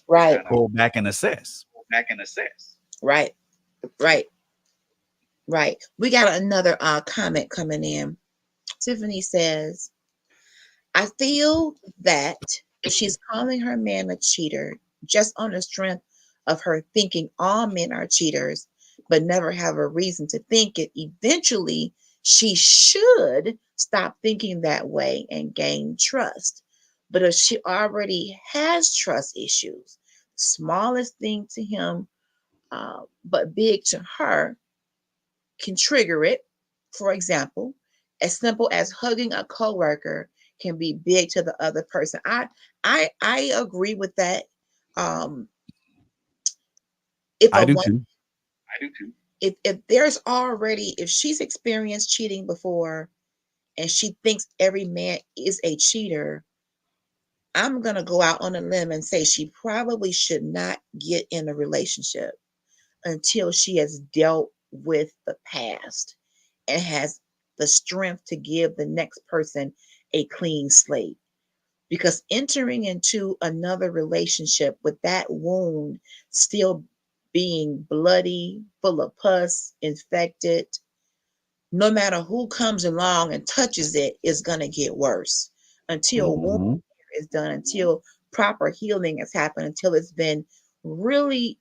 right. pull back and assess?" Right. Right. Right. We got another comment coming in. Tiffany says, I feel that she's calling her man a cheater just on the strength of her thinking all men are cheaters, but never have a reason to think it. Eventually, she should stop thinking that way and gain trust. But if she already has trust issues, smallest thing to him, but big to her, can trigger it. For example, as simple as hugging a coworker can be big to the other person. I agree with that. Um, if I a do woman too. if there's already if she's experienced cheating before and she thinks every man is a cheater, I'm gonna go out on a limb and say she probably should not get in a relationship until she has dealt with the past and has the strength to give the next person a clean slate. Because entering into another relationship with that wound still being bloody, full of pus, infected, no matter who comes along and touches it, it's going to get worse until wound Mhm. care is done, until proper healing has happened, until it's been really,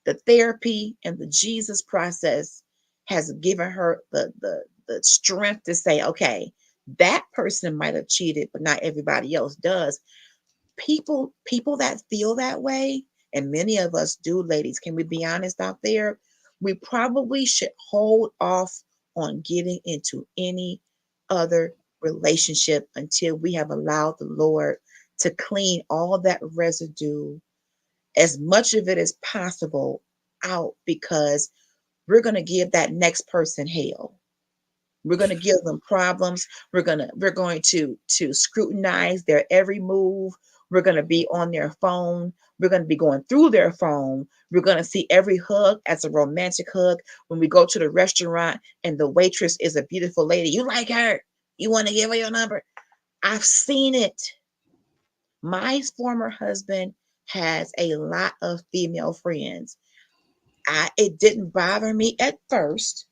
the therapy and the Jesus process has given her the strength to say, okay, that person might have cheated, but not everybody else does. People that feel that way, and many of us do, ladies, can we be honest out there? We probably should hold off on getting into any other relationship until we have allowed the Lord to clean all that residue, as much of it as possible, out, because we're going to give that next person hell. We're going to give them problems. We're going to scrutinize their every move. We're going to be on their phone. We're going to be going through their phone. We're going to see every hug as a romantic hug. When we go to the restaurant and the waitress is a beautiful lady, you like her, you want to give her your number. I've seen it. My former husband has a lot of female friends. It didn't bother me at first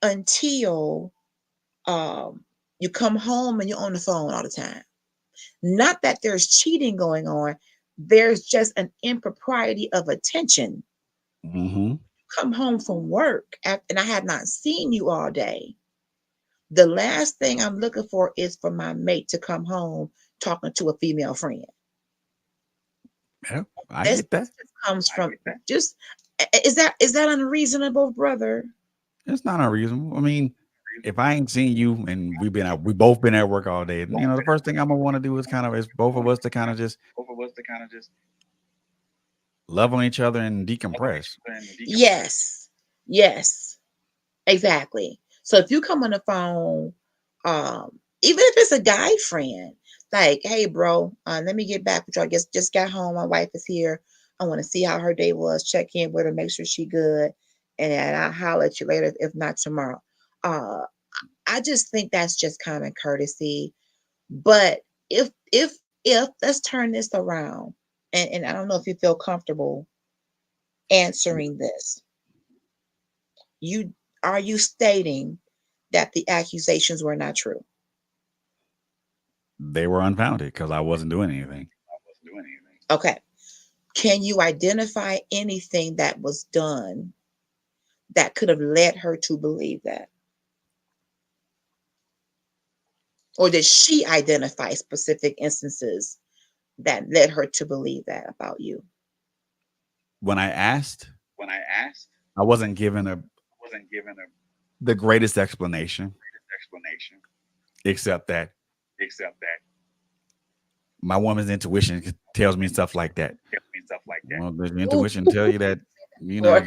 until you come home and you're on the phone all the time. Not that there's cheating going on, there's just an impropriety of attention. Mhm. Come home from work and I have not seen you all day. The last thing I'm looking for is for my mate to come home talking to a female friend. Yeah, I This get that. just comes from just is that unreasonable, brother? It's not unreasonable. I mean, if I ain't seen you and we both been at work all day, the first thing I'm gonna want to do is both of us to kind of just love on each other and decompress. Yes. Yes. Exactly. So if you come on the phone, even if it's a guy friend, like, hey, bro, let me get back with you. I guess just got home. My wife is here. I want to see how her day was. Check in with her, make sure she good, and I'll holler at you later, if not tomorrow. Uh, I just think that's just common courtesy. But if let's turn this around, and I don't know if you feel comfortable answering this. You are you stating that the accusations were not true? They were unfounded because I wasn't doing anything. Okay. Can you identify anything that was done that could have led her to believe that? Or did she identify specific instances that led her to believe that about you? When I asked, I wasn't given the greatest explanation, except that my woman's intuition tells me stuff like that. Well, does your Ooh, intuition tell you that Lord.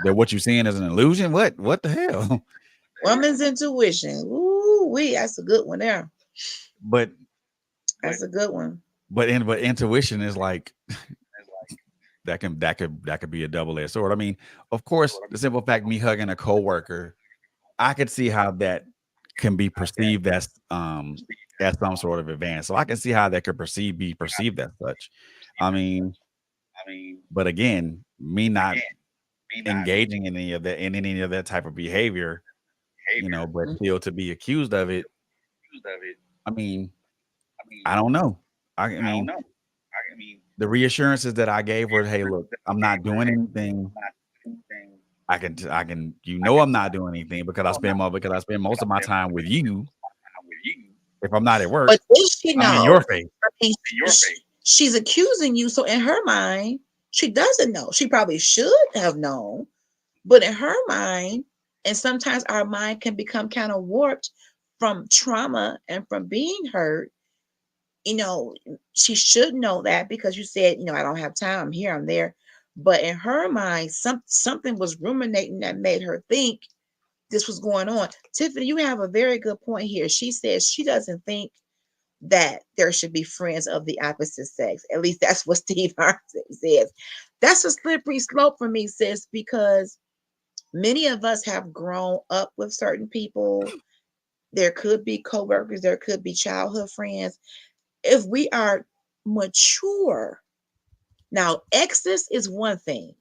that what you're seeing is an illusion? What the hell? Woman's intuition. Ooh, that's a good one there. But That's a good one. but intuition is like that could be a double-edged sword. I mean, of course, the simple fact me hugging a coworker, I could see how that can be perceived as some sort of advance. So I can see how that could be perceived as such. I mean, but again, me not engaging in any of that type of behavior, but Mhm. still to be accused of it. I mean, I don't know. I mean, the reassurances that I gave were, "Hey, look, I'm not doing anything. I'm not doing anything because I spend most of my time with you. If I'm not at work, But does she I'm in know? your face." I mean, she's accusing you, so in her mind, she doesn't know. She probably should have known, but in her mind, and sometimes our mind can become kind of warped from trauma and from being hurt. You know, she should know that because you said, I don't have time. I'm here. I'm there. But in her mind, something was ruminating that made her think this was going on. Tiffany, you have a very good point here. She says she doesn't think that there should be friends of the opposite sex. At least that's what Steve Harvey says. That's a slippery slope for me, sis, because many of us have grown up with certain people. There could be coworkers, there could be childhood friends. If we are mature, now exes is one thing,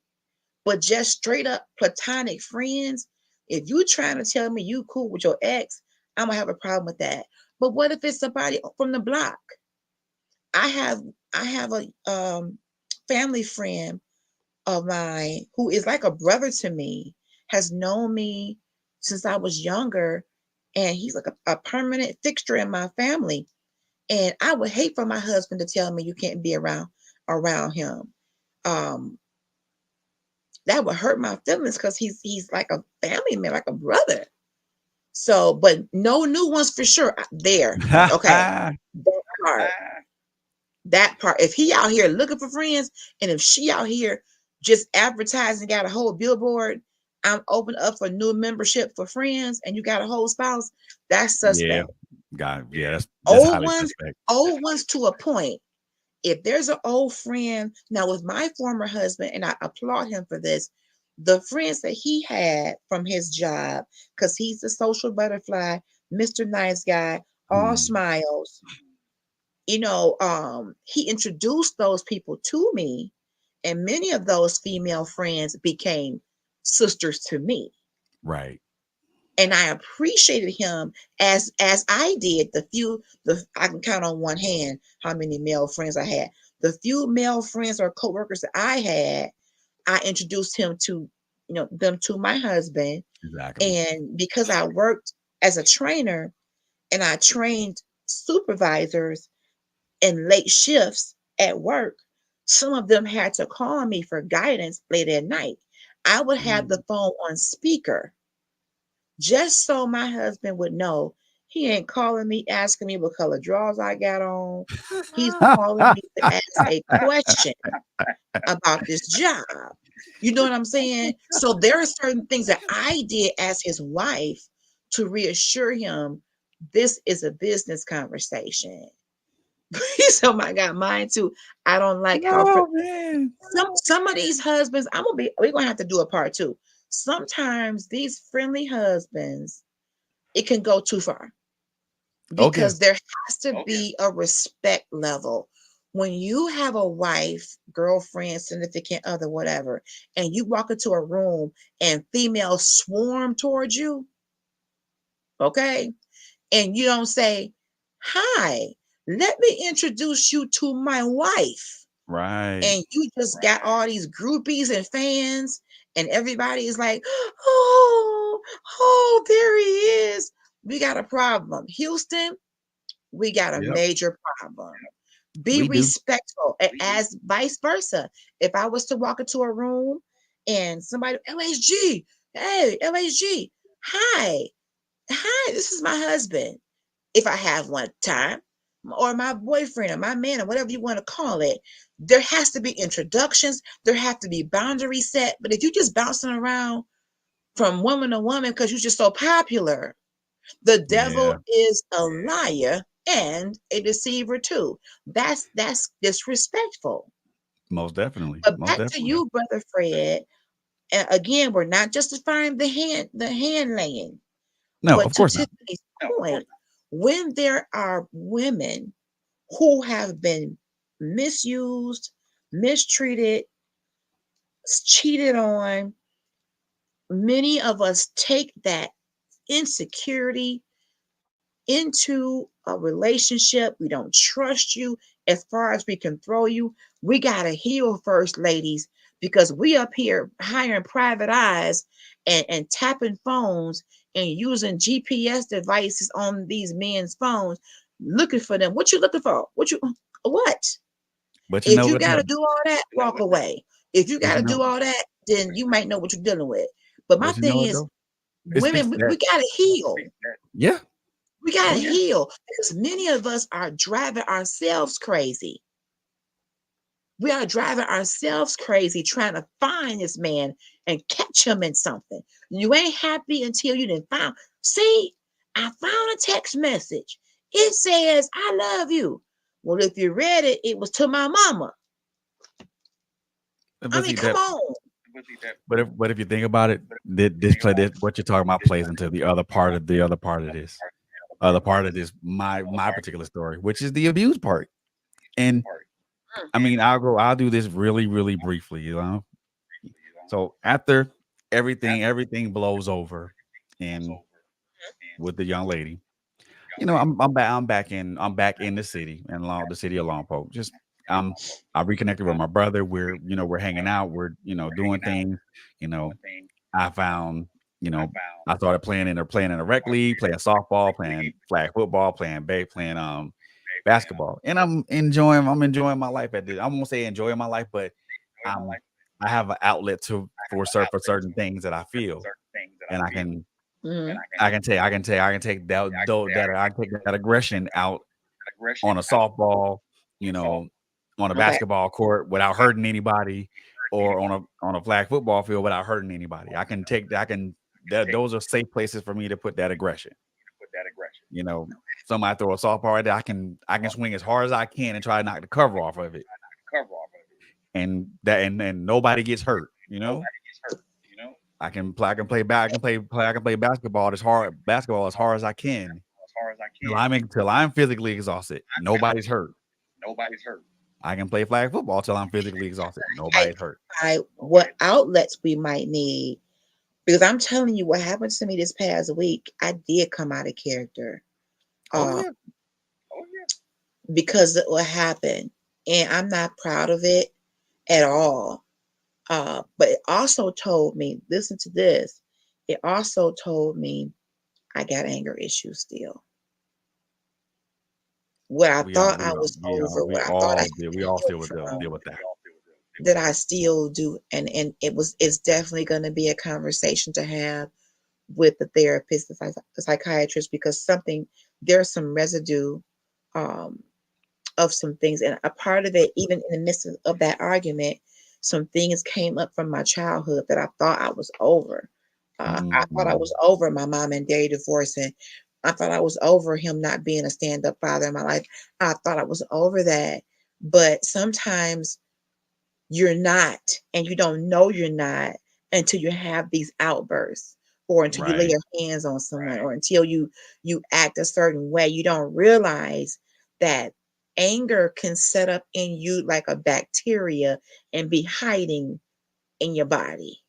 but just straight up platonic friends, If you trying to tell me you cool with your ex, I'm gonna have a problem with that. But what if it's somebody from the block? I have I have a family friend of mine who is like a brother to me, has known me since I was younger, and he's like a permanent fixture in my family. And I would hate for my husband to tell me you can't be around him. Um, that would hurt my feelings because he's like a family man, like a brother. So, but no new ones for sure. There, okay, that part, that part. If he out here looking for friends, and if she out here just advertising, got a whole billboard, I'm open up for new membership for friends, and you got a whole spouse, that's Yeah, suspect. God, yeah, that's Old highly ones, suspect. old ones to a point. If there's an old friend, now with my former husband, and I applaud him for this, the friends that he had from his job, because he's a social butterfly, Mr. Nice Guy, all Mm, smiles, he introduced those people to me, and many of those female friends became sisters to me. right. And I appreciated him as I did the I can count on one hand how many male friends I had. The few male friends or coworkers that I had, I introduced him to, them to my husband. Exactly. And because I worked as a trainer and I trained supervisors in late shifts at work, some of them had to call me for guidance late at night. I would have the Mm. phone on speaker just so my husband would know he ain't calling me asking me what color drawers I got on. He's calling me to ask a question about this job. You know what I'm saying? So there are certain things that I did as his wife to reassure him this is a business conversation. He said, "Oh my God, mine too." I don't like how Oh man. some of these husbands. We're gonna have to do a part two. Sometimes these friendly husbands, it can go too far Okay. because there has to be a respect level. When you have a wife, girlfriend, significant other, whatever, and you walk into a room and females swarm towards you, okay, and you don't say, "Hi, let me introduce you to my wife," Right. and you just got all these groupies and fans, and everybody is like, oh, there he is. We got a problem. Houston, we got a Yep. major problem. Be We do. respectful, as vice versa. If I was to walk into a room and somebody, LHG, hey, LHG, hi, this is my husband. If I have one time, or my boyfriend or my man or whatever you want to call it, there has to be introductions. There have to be boundaries set. But if you're just bouncing around from woman to woman because you're just so popular, the devil Yeah. is a liar and a deceiver too. That's disrespectful. Most definitely. But Most back to definitely. you, brother Fred. Again, we're not justifying the hand laying, No, but of to course not. Tiffany's point, when there are women who have been misused, mistreated, cheated on, many of us take that insecurity into a relationship. We don't trust you as far as we can throw you. We got to heal first, ladies, because we up here hiring private eyes and tapping phones and using GPS devices on these men's phones, looking for them. What you looking for? What? But you If know you what got to though? do all that, walk away. If you But got you to know, do all that, then you might know what you're dealing with. But my but you know thing what is, though? It speaks women, to we that. got to heal. Yeah. We got Oh to yeah. heal because many of us are driving ourselves crazy. We are driving ourselves crazy trying to find this man and catch him in something. You ain't happy until you didn't found. See, I found a text message. It says, "I love you." Well, if you read it, it was to my mama. I But mean, see come that. on. But if you think about it, this what you're talking about plays into the other part of this. Other part of this, my particular story, which is the abuse part. And I mean, I'll do this really, really briefly, you know. So after everything blows over, and And with the young lady, young lady, I'm back in the city, and the city of Lompoc. Just I reconnected with my brother. We're hanging out. We're doing things. You know, doing things. I found you I know found I started playing in a rec league, playing softball, playing flag football, playing playing basketball, and I'm enjoying my life at this. I won't say enjoying my life, but enjoy my I'm life. I have an outlet I have for an outlet certain things that I for feel, certain things that I and I feel, can Mm-hmm. and I can take I can say that aggression out on aggression a out softball, you on a know, soft on a Okay. basketball court without hurting anybody, or anybody. on a flag football field without hurting anybody. Take Those are safe places for me to put that aggression. with that aggression. You know, somebody throw a softball right there, I can swing as hard as I can and try to knock the cover off of it, Cover off of it. and nobody gets hurt. You know, Nobody gets hurt. You know, I can play basketball as hard as I can as far as I can. till I'm physically exhausted. Nobody's hurt. Nobody's hurt. I can play flag football till I'm physically exhausted. I, Nobody's hurt. what outlets we might need, because I'm telling you what happened to me this past week. I did come out of character, Oh uh, yeah. Oh yeah. because of what happened, and I'm not proud of it at all. But it also told me, listen to this. It also told me I got anger issues still. What I thought I was over, what I thought I had we been all healed still would from, deal with that. We all deal with that I still do, and it's definitely going to be a conversation to have with the therapist, the psychiatrist, because there's some residue um, of some things, and a part of it, even in the midst of that argument, some things came up from my childhood that I thought I was over. I thought I Mm, was over my mom and daddy divorcing. I thought I was over him not being a stand-up father in my life. I thought I was over that. But sometimes you're not, and you don't know you're not until you have these outbursts, or until you lay right. your hands on someone, or until you act a certain way. You don't realize that anger can set up in you like a bacteria and be hiding in your body.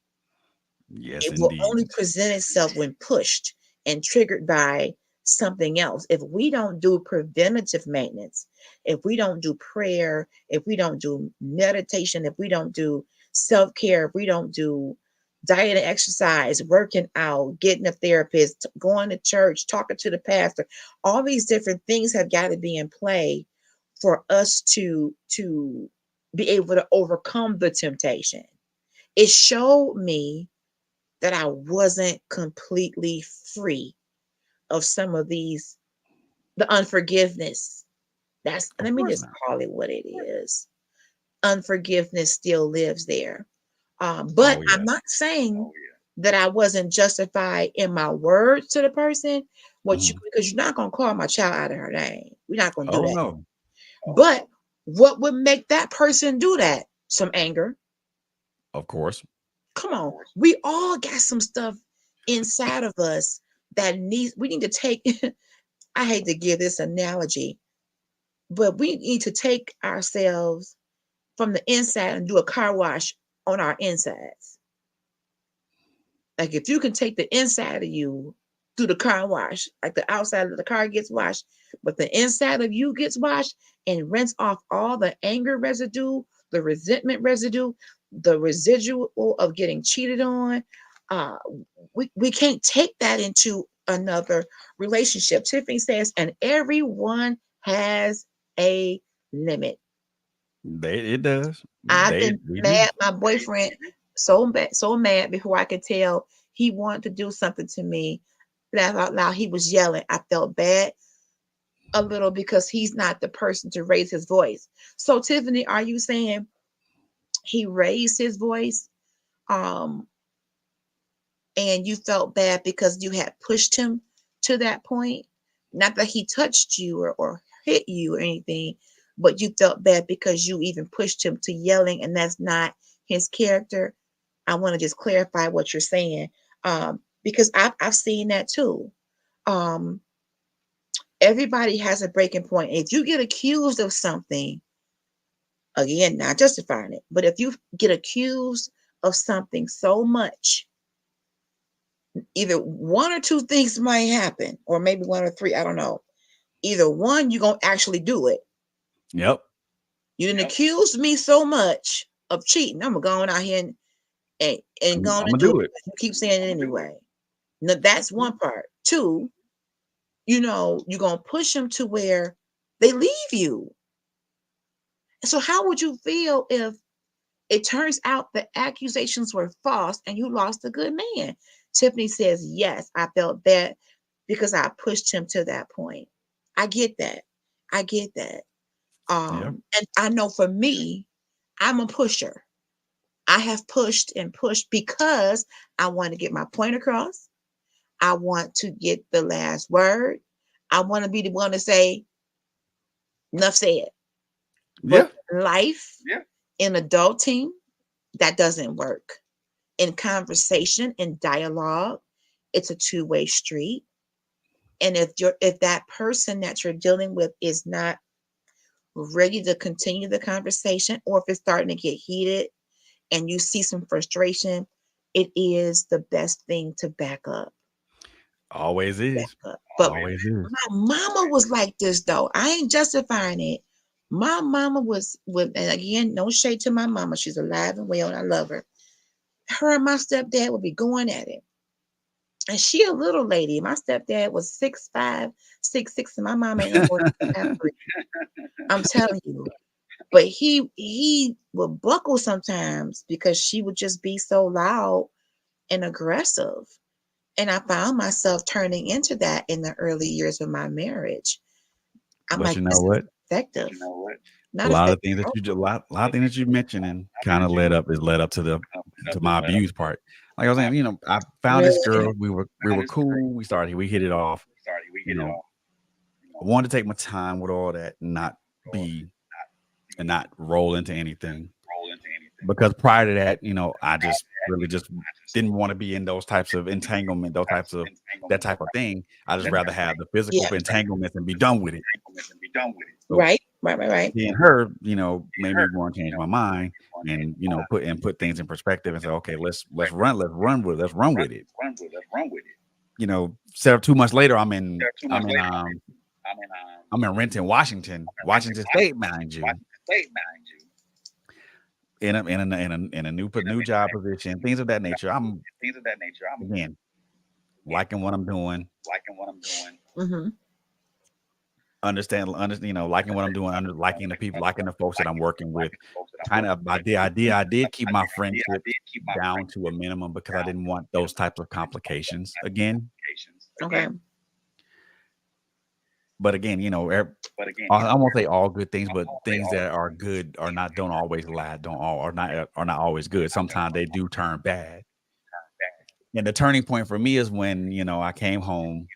Yes, It will indeed. only present itself when pushed and triggered by something else. If we don't do preventative maintenance, if we don't do prayer, if we don't do meditation, if we don't do self care, if we don't do diet and exercise, working out, getting a therapist, going to church, talking to the pastor, all these different things have got to be in play for us to be able to overcome the temptation. It showed me that I wasn't completely free of some of the unforgiveness. Of Let me course just not. call it what it is. Unforgiveness still lives there. But Oh I'm yeah. not saying that I wasn't justified in my words to the person. Mhm. Because you're not gonna call my child out of her name. We're not gonna do Oh that. no. But what would make that person do that? Some anger. Of course. Come on. We all got some stuff inside of us we need to take. I hate to give this analogy, but we need to take ourselves from the inside and do a car wash on our insides. Like if you can take the inside of you through the car wash, like the outside of the car gets washed, but the inside of you gets washed, and rinse off all the anger residue, the resentment residue, the residual of getting cheated on. Uh, we can't take that into another relationship. Tiffany says, and everyone has a limit. It does. I've been We do. mad, my boyfriend, so mad before I could tell he wanted to do something to me. Laugh out loud. He was yelling. I felt bad a little because he's not the person to raise his voice. So, Tiffany, are you saying he raised his voice, um, and you felt bad because you had pushed him to that point? Not that he touched you or hit you or anything, but you felt bad because you even pushed him to yelling, and that's not his character. I want to just clarify what you're saying, because I've seen that too. Um, Everybody has a breaking point. If you get accused of something, again, not justifying it, but if you get accused of something so much, either one or two things might happen, or maybe one or three. I don't know. Either one, you're gonna actually do it. Yep. You didn't accuse me so much of cheating. I'm gonna go on out here and go on I'm and gonna do do it. it. You keep saying it anyway. Now that's one part. Two, you're gonna push them to where they leave you. So how would you feel if it turns out the accusations were false and you lost a good man? Tiffany says, yes, I felt that because I pushed him to that point. I get that. I get that. Yep. And I know for me, I'm a pusher. I have pushed and pushed because I want to get my point across. I want to get the last word. I want to be the one to say, enough said. Yeah. But in life, in adulting, that doesn't work. In conversation, in dialogue, it's a two-way street. And if that person that you're dealing with is not ready to continue the conversation, or if it's starting to get heated and you see some frustration, it is the best thing to back up. Always is. But Always is. my mama was like this though. I ain't justifying it. My mama was with, and again, no shade to my mama. She's alive and well, and I love her. Her and my stepdad would be going at it. And she a little lady. My stepdad was 6'5", 6'6", and my mom ain't no more than 5'3". I'm telling you. But he would buckle sometimes because she would just be so loud and aggressive. And I found myself turning into that in the early years of my marriage. I'm But like, you know this is what? effective. You know what? A Not lot of effective. things that you a lot of things that you mentioned and kind of led up to my abuse part. Like I was saying, I found this Really? girl. We were cool. We hit it off. You know, I wanted to take my time with all that and not be and not roll into anything. Because prior to that, I just really just didn't want to be in those types of entanglement, that type of thing. I just rather have the physical Yeah. entanglements and be done with it. So Right. seeing her, made me want to change my mind and put things in perspective and say, okay, let's run with it. Set up 2 months later, I'm in Renton, Washington State, mind you. In a new job position, things of that nature. I'm again liking what I'm doing, Mm-hmm. liking what I'm doing, liking the people, liking the folks that I'm working with. Kind of I did keep my friendships down to a minimum because I didn't want those types of complications again. Okay. But again, I won't say all good things, but things that are good don't always last, are not always good. Sometimes they do turn bad. And the turning point for me is when I came home.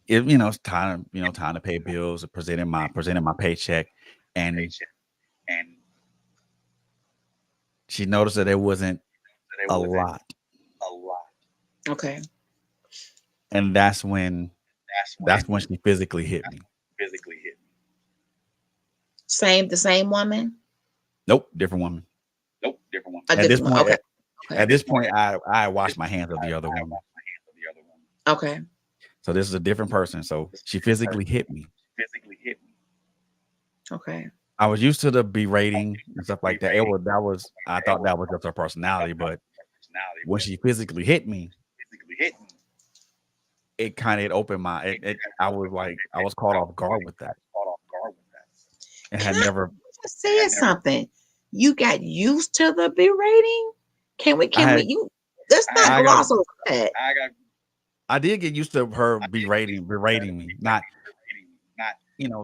It's time to pay bills, presenting my paycheck, and she noticed that it wasn't a lot, Okay. and that's when she physically hit me. The same woman? Nope, different woman. At this point, okay. At this point, I washed my hands of the other woman. Okay. So this is a different person. So she physically hit me. Okay. I was used to the berating and stuff like that. I thought that was just her personality, but when she physically hit me, it opened my. I was caught off guard with that, and had never said something. You got used to the berating? Can we let's not gloss over that. I did get used to her berating me, not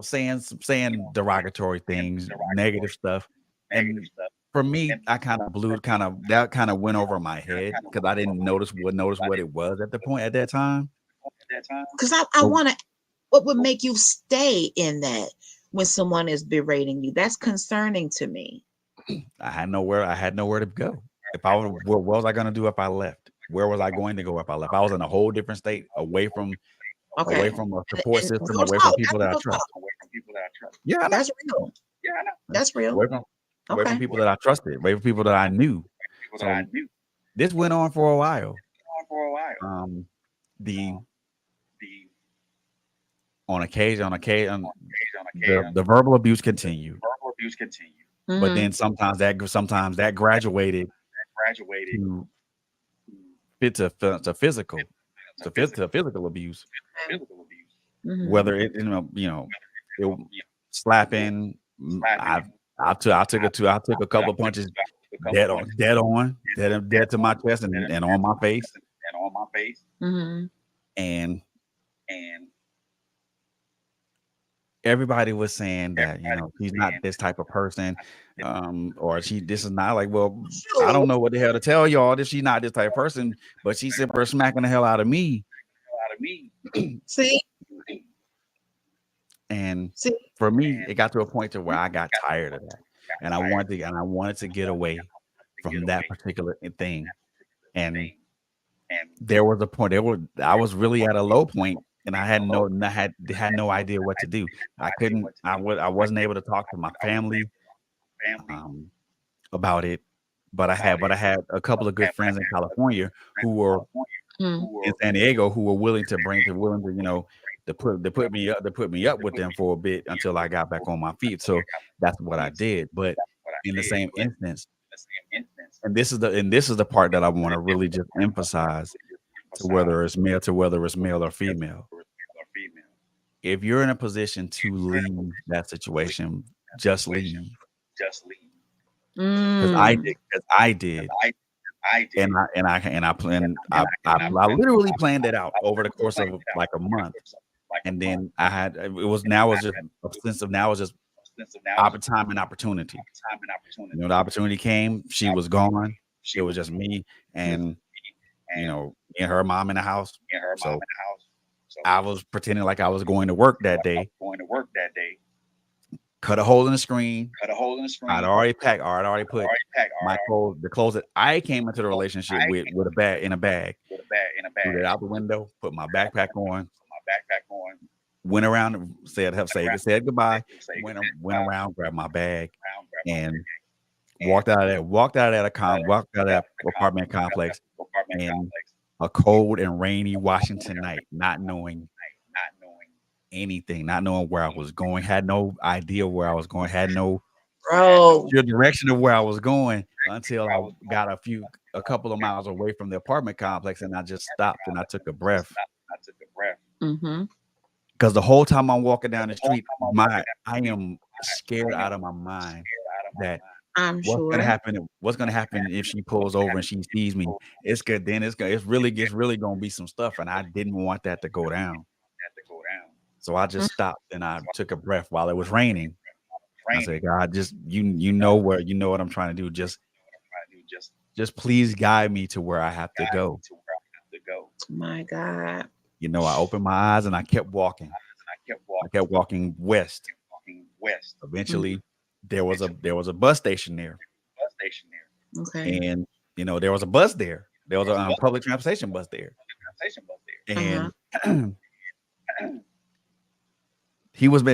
saying derogatory things, negative stuff. And for me, I kind of went over my head because I didn't notice what it was at that time. Because I want to, what would make you stay in that when someone is berating you? That's concerning to me. I had nowhere to go. What was I going to do if I left? Where was I going to go if I left? I was in a whole different state, away from a support system, away from people that I trust. Yeah, that's real. That's real. Away from people that I trusted, away from people that I knew. So this went on for a while. For a while. Um, the The on occasion, occasion, the verbal abuse continued, verbal abuse continued. but Mhm. then sometimes that graduated Graduated to to to physical physical to physical abuse, abuse. Mhm. whether it it slapping. Slapping. I took a couple of punches dead to my chest and on my face, And on my face. Mhm. and And everybody was saying that everybody was she's not saying this type of person, or this is not like, well, I Sure. don't know what the hell to tell y'all if she's not this type of person, but she's super smacking the hell out of me. out of me. See, And see. for me, it got to a point to where I got tired of that, and I wanted to get away from that particular thing. And And there was a point I was really at a low point, and I had no idea what to do. I wasn't able to talk to my family family um, about it, about but I it. had a couple of good friends in California who were Mm. Who in were San Diego who were willing to to put me up with them for a bit until I got back on my feet. So that's what I did. But what I in the did, same but in instance, the same instance, and this is the part that I want to really just emphasize to whether it's male or female. or female. If you're in a position to leave that situation, just leave. Just leave. Because Mm. I did. I did. I literally planned it out over the course of like a month. Like And a month. then now it was just a sense of now it was just Since now it's time and opportunity. time and opportunity. The opportunity came, she was gone. She It was just me and and me and her mom in the house. and her mom So in the house. So I was pretending like I was going to work that day, going to work that day. cut a hole in the screen. Cut a hole in the screen. I'd already put already packed my clothes, the clothes that I came into the relationship with a bag with a bag threw it out the window, put my backpack on, my backpack on. went around and said goodbye, Say went goodbye, around, grabbed my bag, grab my and bag, walked out of that apartment complex apartment in complex, a cold and rainy Washington night, not knowing not knowing anything, not knowing where I was going, had no idea where I was going, had no Bro. direction of where I was going until I got a couple of miles away from the apartment complex, and I just stopped and I took a breath. I took a breath. Mm-hmm. Because the whole time I'm walking down the street, I'm walking I am scared out of my mind that I'm what's gonna sure. happen? What's gonna happen if she pulls over and she sees me? It's good. Then it's really gonna be some stuff, and I didn't want that to go down. Had to go down. So I just stopped and I took a breath while it was raining. I Raining. said, God, just you know what I'm trying to do. Trying to do Just please guide me to where I have to go. to where I have to go. My God. I opened my eyes and I kept walking. And I kept walking west. walking west. Eventually, there was a bus station there, Bus station there. Okay. and there was a bus there. There was a public transportation bus there, Transportation bus there. and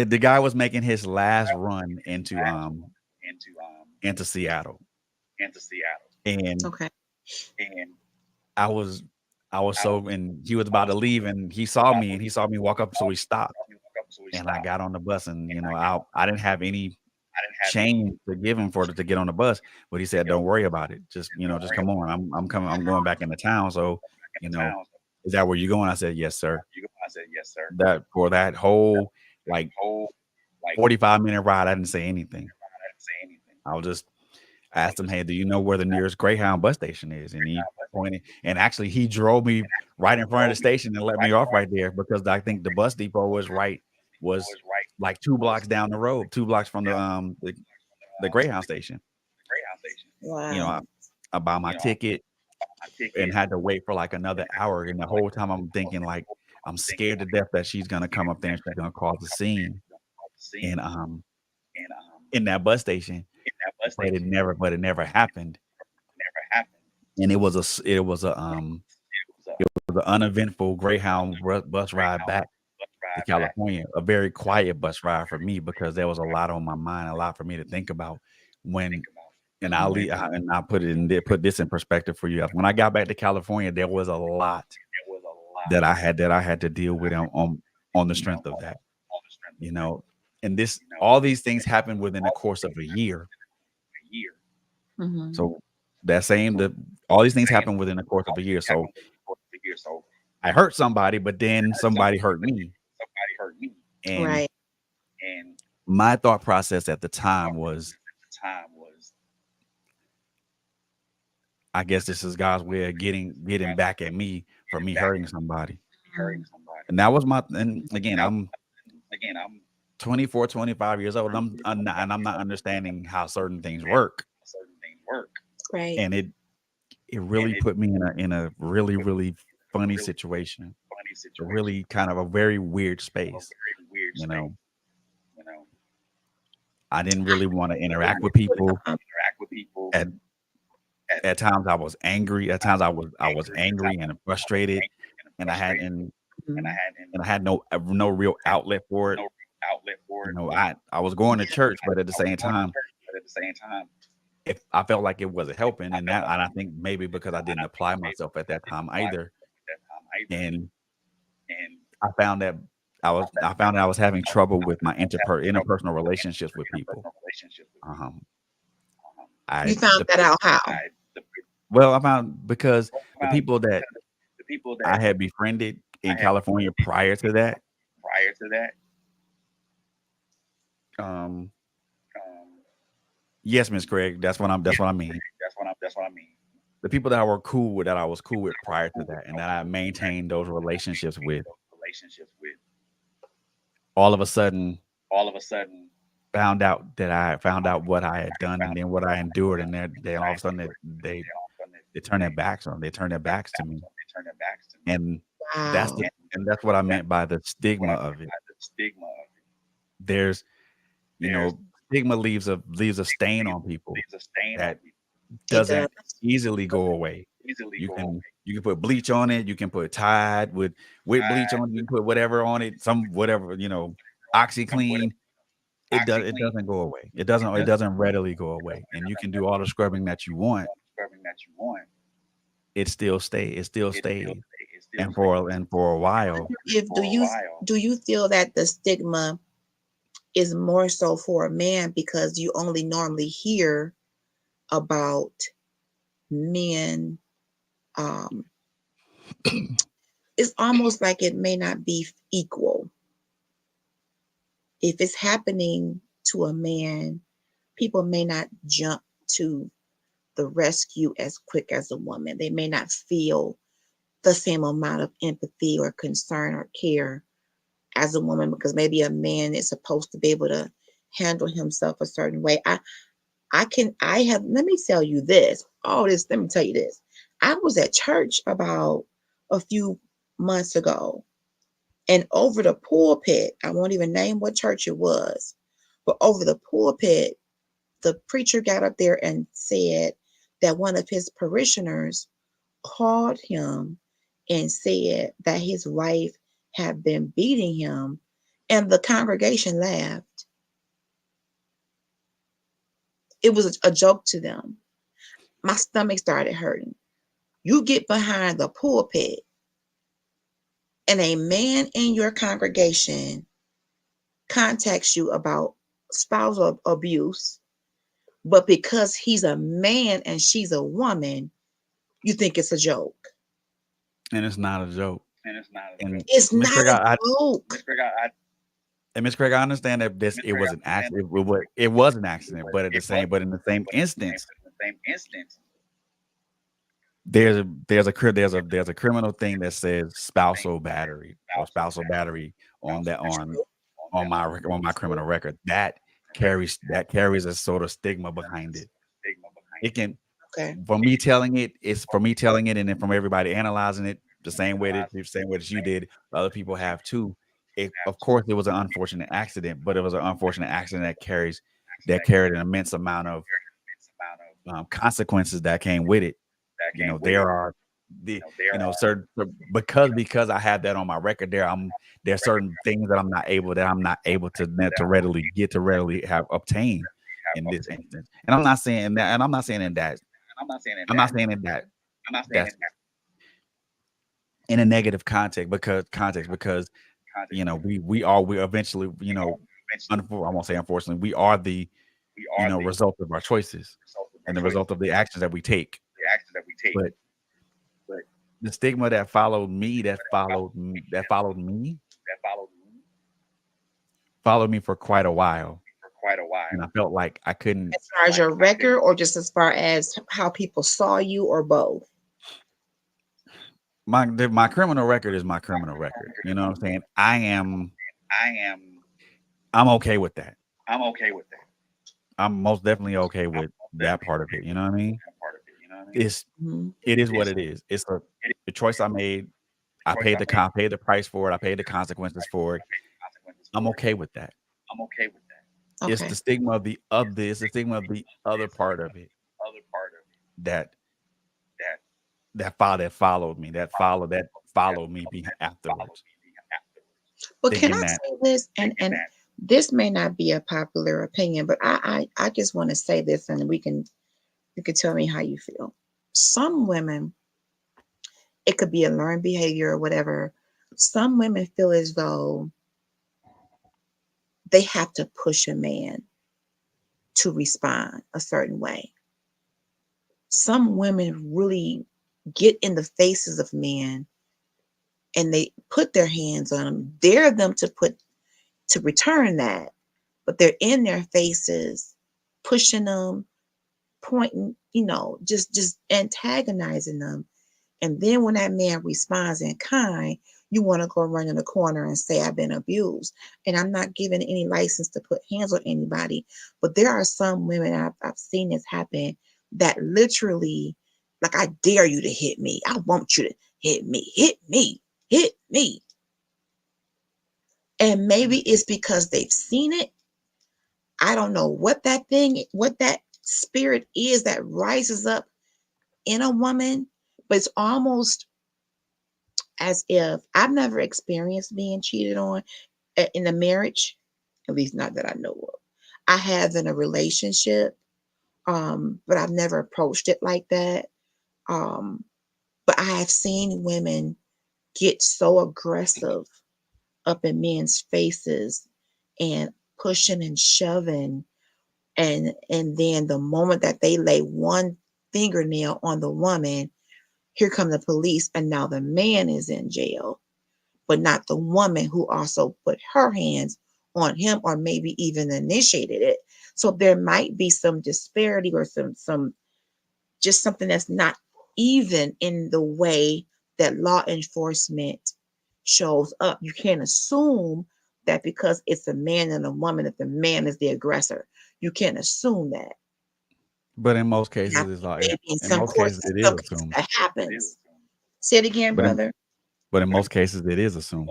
the guy was making his last run into Seattle, into Seattle. and Okay. And I was so, and he was about to leave, and he saw me walk up, so he stopped, and I got on the bus, and I didn't have any I didn't have change to give him to get on the bus, but he said, "Don't worry about it. Just just come on. I'm coming. I'm going back into town. So is that where you're going?" I said, "Yes, sir." I said, yes, sir. That for that whole like Whole 45-minute ride, I didn't say anything. I didn't say anything. I was just asked him, "Hey, do you know where the nearest Greyhound bus station is?" And he pointed, and actually he drove me right in front of the station and let me off right there, because I think the bus depot was like 2 blocks down the road, 2 blocks from the Greyhound station. Greyhound station. Wow. I bought my ticket and had to wait for like another hour, and the whole time I'm thinking like I'm scared to death that she's gonna come up there and she's gonna cause a scene in that bus station. But it never happened. Never happened. And it was an uneventful Greyhound bus ride back to California, a very quiet bus ride for me, because there was a lot on my mind, a lot for me to think about when And Mhm. I'll put it in there, put this in perspective for you. When I got back to California, there was a lot There was a lot that I had to deal with on the strength of that, on the strength you of that. know. And this, You know, all these things and happened within the all these course of things a happened year. in a year. Mhm. So that same the all these things Same happened within the course of all a these year. things So happened within the course of a year. So I hurt somebody, but then I hurt somebody somebody, hurt but then me. somebody hurt me. And Right. And my thought process at the my time thought was, process at the time was, I guess this is God's way of getting God's back way at of me for getting me back hurting at somebody. hurting Mhm. somebody. And that was my, and And again, that was I'm again, I'm 24, 25 years old. I'm not, 25 and I'm years not old. understanding how certain things And work. certain things work. Right. And it And really it put me in a really, really funny really situation, funny a situation, really kind of a very weird a space. very weird You space. know, You know, I didn't really want to really interact with want to people. interact with people. At At at times I was angry. At times I was at times angry and I was frustrated, angry and and I had frustrated, and and I Mhm. had and I had no real had outlet for it. no outlet for You it. know, I was going to Yeah. church, but at the I was same going to time, church, but at the same time, if I felt like it wasn't helping, I felt like, and I think maybe because I and didn't I think apply maybe myself at because I that didn't time apply either, myself at that time either. and And I found that I found that I was having trouble with my I was having trouble interpersonal with my relationships with people. interpersonal relationships with people. Um, You I found the that out how? I the Well, I found because the found people that because the people I that had befriended I in had California befriended prior to that, prior to that, um, um, yes, Miss Craig, that's yes, what I mean. that's what I mean. The people that I was cool with I was prior to cool with that, I and was that I cool with prior to maintained that, those and I relationships maintained with, those relationships with. all of a sudden All of a sudden, found found out what I had I done, and found then what I endured, done and then what all I of a sudden endured, and then all of a sudden they turn their they backs on they turn their backs to me, they turn their backs to me. and Wow. that's what I That's meant by the what stigma I of meant it. by the stigma of it. There's, you There's know, stigma leaves a stain leaves, on people leaves a stain on that people. It does. doesn't easily go Doesn't away. easily go away. You can put bleach on it, you can put Tide with bleach Tide on it, you with can put whatever on it, some whatever, some whatever OxyClean. It OxyClean. doesn't go away. It It doesn't doesn't readily go away. And you can do all the scrubbing that you want, scrubbing that you want. it still stays. It still stays. And for a while, If For a while, do you feel that the stigma is more so for a man because you only normally hear about men, um, it's almost like it may not be equal. If it's happening to a man, people may not jump to the rescue as quick as a woman. They may not feel the same amount of empathy or concern or care as a woman because maybe a man is supposed to be able to handle himself a certain way. I have let me tell you this. Let me tell you this. I was at church about a few months ago, and over the pulpit, I won't even name what church it was, but over the pulpit, the preacher got up there and said that one of his parishioners called him and said that his wife had been beating him, and the congregation laughed. It was a joke to them. My stomach started hurting. You get behind the pulpit, and a man in your congregation contacts you about spousal abuse, but because he's a man and she's a woman, you think it's a joke. and it's not a joke. and it's not a And joke. It's Miss not Craig, a joke. Miss Craig, I understand that it was an accident. It was an accident, but but in the same instance, In the same instance, there's a criminal thing that says spousal battery or spousal battery on that on my criminal record. That carries a sort of stigma behind it. stigma behind It can Okay. for me telling it, and then from everybody analyzing it the same way that you did, other people it. have too. Of course, it was an unfortunate accident, but it was an unfortunate accident that carried an immense amount of Amount of consequences that came with it. that You know, came with it. there are certain, because I have that on my record. There's certain things that I'm not able to readily have obtained in this instance. And I'm not saying that, and I'm not saying in that, I'm not saying in that that's in a negative context because we eventually, I won't say unfortunately, we are the result of our choices and the result of the actions that we take. But the stigma that followed me for quite a while, and I felt like I couldn't. As far as your record, or just as far as how people saw you, or both? My criminal record is my criminal record. You know what I'm saying? I'm okay with that. I'm most definitely okay with that part of it. You know what I mean? It's Mhm. it is what it is. It's the choice I made. I paid the price for it. I paid the consequences for it. I'm okay with that. It's Okay. the stigma of it's the stigma of the other part of it that followed me afterwards, Well, can thinking I that say this? And this may not be a popular opinion, but I just want to say this, and you can tell me how you feel. Some women, it could be a learned behavior or whatever. Some women feel as though they have to push a man to respond a certain way. Some women really get in the faces of men and they put their hands on them, dare them to return that, but they're in their faces, pushing them, pointing, just antagonizing them. And then when that man responds in kind, you want to go run in the corner and say, I've been abused. And I'm not giving any license to put hands on anybody. But there are some women, I've seen this happen, that literally, like, I dare you to hit me. I want you to hit me, hit me, hit me. And maybe it's because they've seen it. I don't know what that spirit is that rises up in a woman, but it's almost as if I've never experienced being cheated on in a marriage, at least not that I know of. I have in a relationship, but I've never approached it like that. Um, but I have seen women get so aggressive up in men's faces and pushing and shoving, and then the moment that they lay one fingernail on the woman, here come the police, and now the man is in jail, but not the woman who also put her hands on him or maybe even initiated it. So there might be some disparity or some just something that's not even in the way that law enforcement shows up. You can't assume that because it's a man and a woman that the man is the aggressor. You can't assume that. But in most Now, cases, it's like maybe in in most cases it is some cases assumed. that happens. Say it again, But in brother. but in most cases it is assumed.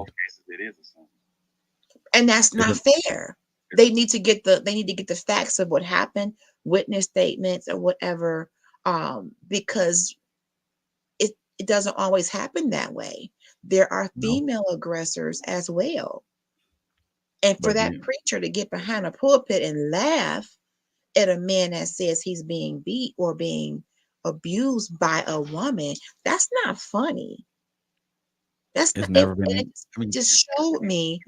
And that's It's not fair. They need to get the facts of what happened, witness statements or whatever, because it doesn't always happen that way. There are no, female aggressors as well. And for but that preacher to get behind a pulpit and laugh at a man that says he's being beat or being abused by a woman, that's not funny. That's it's not it, never and been. I it mean, just showed me,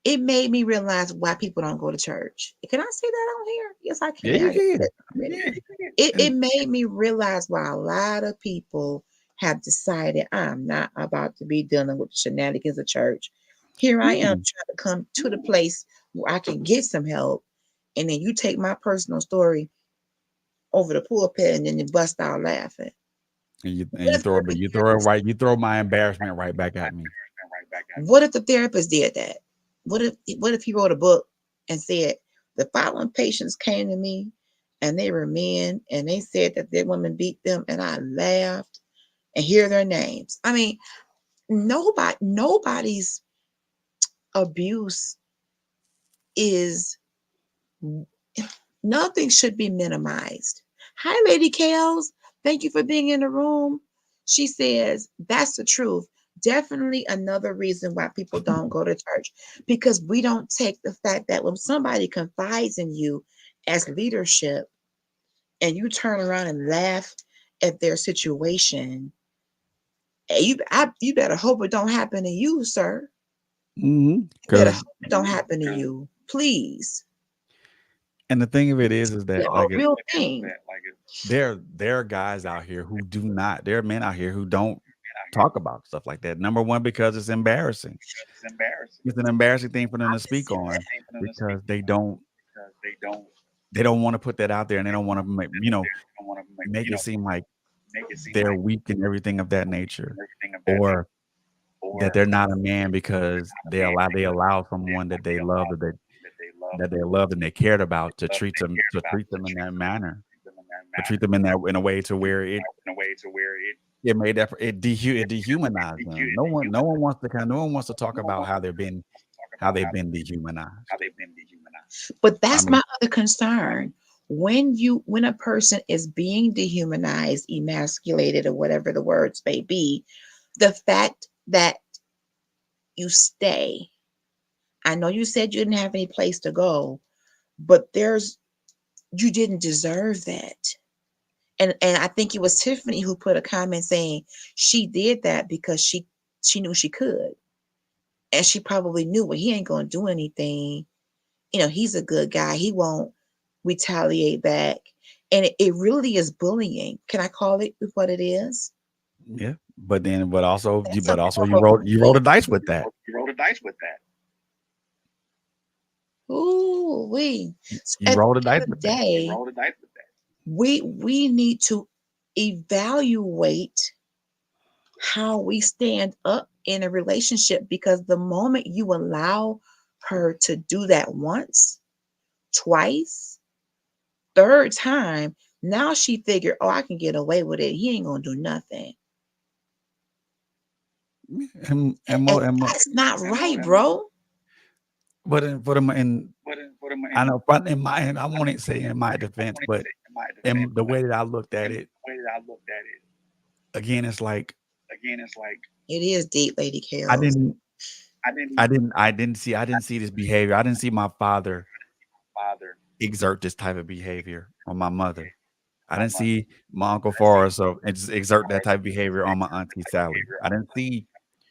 it made me realize why people don't go to church. Can I say that on here? Yes, I yeah, can. you I just can. said You it. can. It And made me realize why a lot of people have decided I'm not about to be dealing with the shenanigans of church. Here I am mm, trying to come to the place where I can get some help. And then you take my personal story over the pulpit and then you bust out laughing. and What if the you throw it therapist, right, you throw my embarrassment right back at me. what if the therapist did that? What if he wrote a book and said the following patients came to me and they were men and they said that their women beat them and I laughed and hear their names. I mean, nobody's abuse is, nothing should be minimized. Hi, Lady Kales. Thank you for being in the room. She says, that's the truth. Definitely another reason why people don't go to church, because we don't take the fact that when somebody confides in you as leadership and you turn around and laugh at their situation, you better hope it don't happen to you, sir. You better Because hope it don't happen to you. Please. and the thing of it is It's that a like real thing. there are guys out here who do not. There are men out here who don't talk about stuff like that. Number one, because it's embarrassing. It's embarrassing. It's an embarrassing thing for them to speak Opposite. on because Because they don't they don't want to put that out there and they don't want to don't want to make it seem like make it seem they're like weak and everything of that nature, everything of that nature, or that or they're not a man because they allow someone that they love that they love that they loved and they cared about to and treat they them cared about in that manner, them in that to manner, treat them in a way to where in a way to where it made that it dehumanized them. No one wants to no one wants to talk about how talk about they've been dehumanized. how they've been dehumanized. But I that's mean, my other concern. When a person is being dehumanized, emasculated, or whatever the words may be, the fact that you stay. I know you said you didn't have any place to go, but you didn't deserve that. And I think it was Tiffany who put a comment saying she did that because she knew she could. And she probably knew, well, he ain't gonna do anything. He's a good guy. He won't retaliate back. And it really is bullying. Can I call it what it is? yeah, That's a you form of roll the bullying. dice with that. You roll the dice with that. Ooh, You at roll the the end dice of the with that. You day, roll the dice with that. we need to evaluate how we stand up in a relationship, because the moment you allow her to do that once, twice, third time, now she figured, oh, I can get away with it. He ain't gonna do nothing. And And that's not And right, bro. but in But I know, but in my and I won't say in my I defense, wanted to but say in my defense, in the but way that I looked at in it, the way that I looked at it, again, it's like again, it's like It is deep, Lady I Kales. didn't I didn't I didn't see this behavior. I didn't see my father bother exert this type of behavior on my mother. I my didn't mother. see my Uncle I didn't see Forrest exert that type of behavior on my Auntie Sally. behavior I on didn't see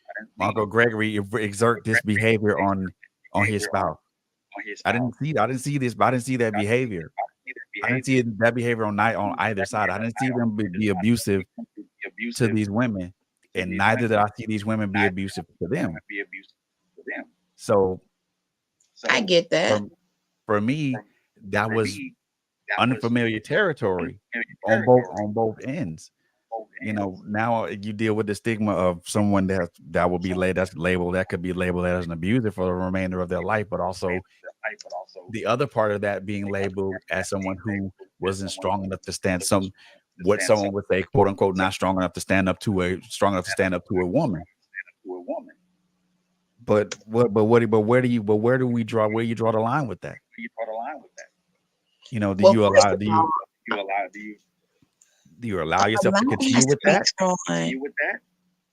I didn't my see Uncle Gregory exert this behavior on his behavior spouse. on his I spouse. didn't see this, but I didn't see that behavior. I didn't see that I didn't behavior. see that behavior on either That side. I behavior didn't see on them either be side. abusive Be to abusive these women, to and these neither did women. I see these women be Not abusive to them. be abusive to them. So I So get that. for for me, for, that for was me, that was unfamiliar territory unfamiliar territory on both ends. on both You know, ends. now you deal with the stigma of someone that will be labeled that could be labeled as an abuser for the remainder of their life, but also Right, but also the other part of that being the other labeled part of as that someone being who labeled as wasn't someone strong who enough to stand wasn't some strong enough to what stand someone would say, quote unquote, not strong enough to stand up to a woman. to a woman. But where do we draw where you draw the line with that? You draw the line with that. You know, Well, first of all, Do you do you allow a yourself to line has continue to with be that? drawn. continue with that?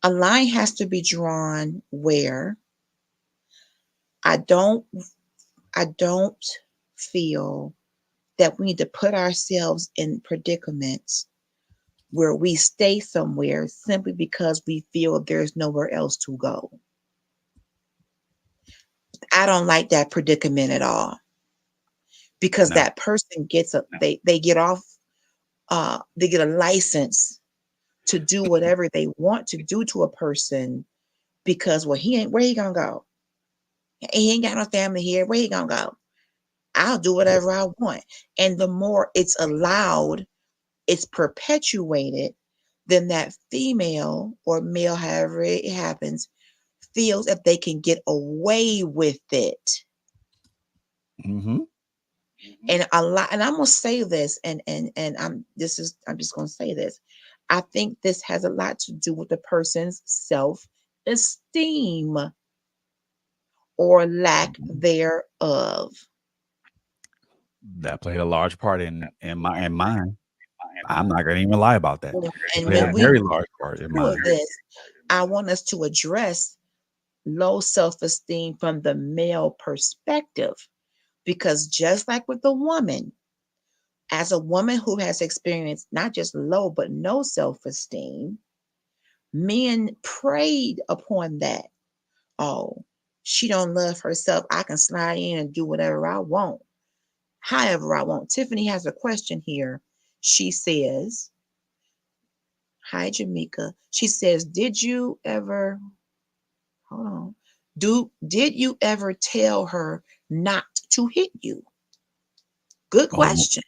A line has to be drawn where I don't I don't feel that we need to put ourselves in predicaments where we stay somewhere simply because we feel there's nowhere else to go. I don't like that predicament at all, because No. that person gets a they get off they get a license to do whatever they want to do to a person, because, well, he ain't, where he gonna go? He ain't got no family here. Where he gonna go? I'll do whatever I want. And the more it's allowed, it's perpetuated, then that female or male, however it happens, feels that they can get away with it. Mm-hmm. And a lot, and I'm gonna say this, and I'm just gonna say this. I think this has a lot to do with the person's self-esteem or lack thereof. That played a large part in mine. I'm Mine. not gonna even lie about that. It And played a when we very large part in do mine. this, I want us to address low self-esteem from the male perspective, because just like with the woman, As a woman who has experienced not just low but no self-esteem, men preyed upon that. Oh, she don't love herself. I can slide in and do whatever I want, however I want. Tiffany has a question here. She says, "Hi, Jamaica." She says, "Did you ever hold on? Did you ever tell her not to hit you?" Good on question.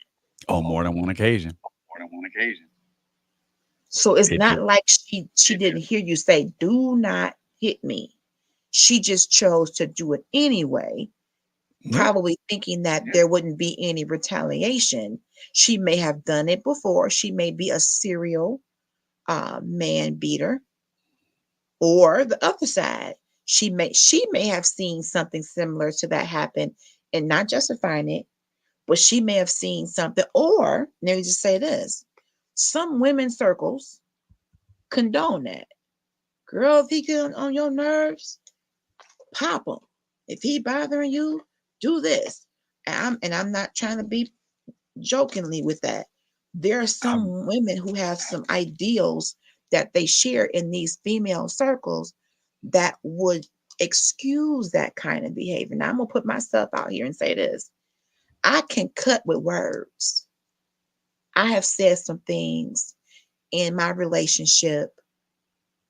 on more than one occasion. More than one occasion. So it's It not just like she didn't hear you say, "Do not hit me." She just chose to do it anyway, yeah. probably thinking that there wouldn't be any retaliation. She may have done it before. She may be a serial man beater, or the other side. She may have seen something similar to that happen and not justifying it, but she may have seen something. Or let me just say this: some women's circles condone that. Girl, if he get on your nerves, pop him. If he bothering you, do this. And I'm not trying to be jokingly with that. There are I'm some women who have some ideals that they share in these female circles that would excuse that kind of behavior. Now I'm gonna put myself out here and say this. I can cut with words. I have said some things in my relationship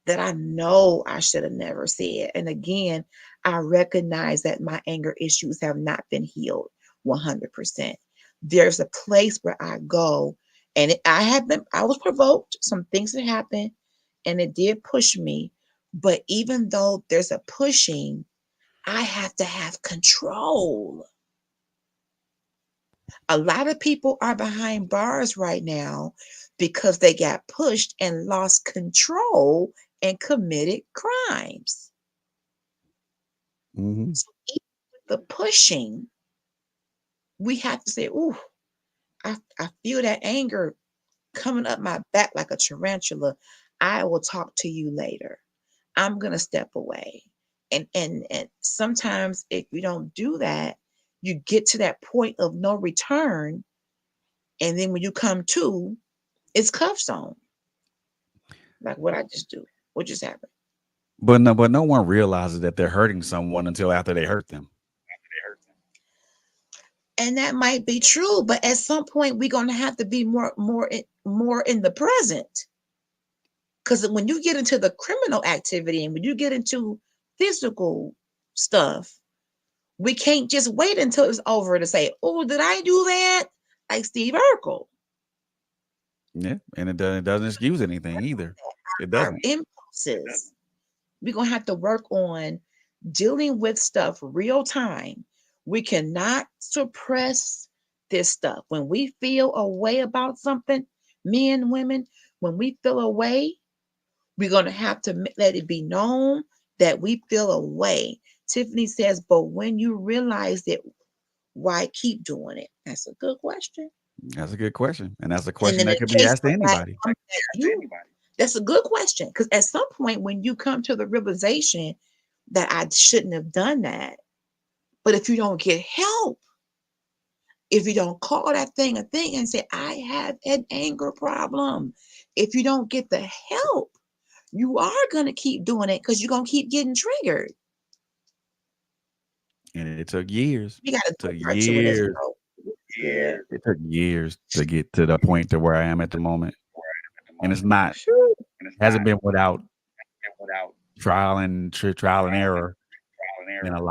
that I know I should have never said. And again, I recognize that my anger issues have not been healed 100%. There's a place where I go, and I was provoked. Some things that happened, and it did push me. But even though there's a pushing, I have to have control. A lot of people are behind bars right now because they got pushed and lost control and committed crimes. mhm. So even with the pushing, we have to say, "Ooh, I feel that anger coming up my back like a tarantula. I will talk to you later. I'm gonna step away." And sometimes if you don't do that, you get to that point of no return, and then when you come to, it's cuffs on. Like what I just do. What just happened? But no one realizes that they're hurting someone until after they hurt them. They hurt them. And that might be true, but at some point we're gonna have to be more in the present. Because when you get into the criminal activity and when you get into physical stuff, we can't just wait until it's over to say, "Oh, did I do that?" Like Steve Urkel. Yeah, and it doesn't excuse anything either. It Our doesn't. impulses. We're gonna have to work on dealing with stuff real time. We cannot suppress this stuff. When we feel a way about something, men, women, when we feel a way, we're going to have to let it be known that we feel a way. Tiffany says, "But when you realize it, why keep doing it?" That's a good question. That's a good question, and that's a And question in that the could be case asked to of black anybody. women, that's a good question because at some point when you come to the realization that I shouldn't have done that, but if you don't get help, if you don't call that thing a thing and say, "I have an anger problem," if you don't get the help, you are going to keep doing it because you're going to keep getting triggered. And it took years. We got to It do took a part two of this, years. bro. Good. It took years to get to the point to where I am at the moment, At the and it's moment. not Sure. And it's hasn't not been without without trial and trial and error, trial and and error.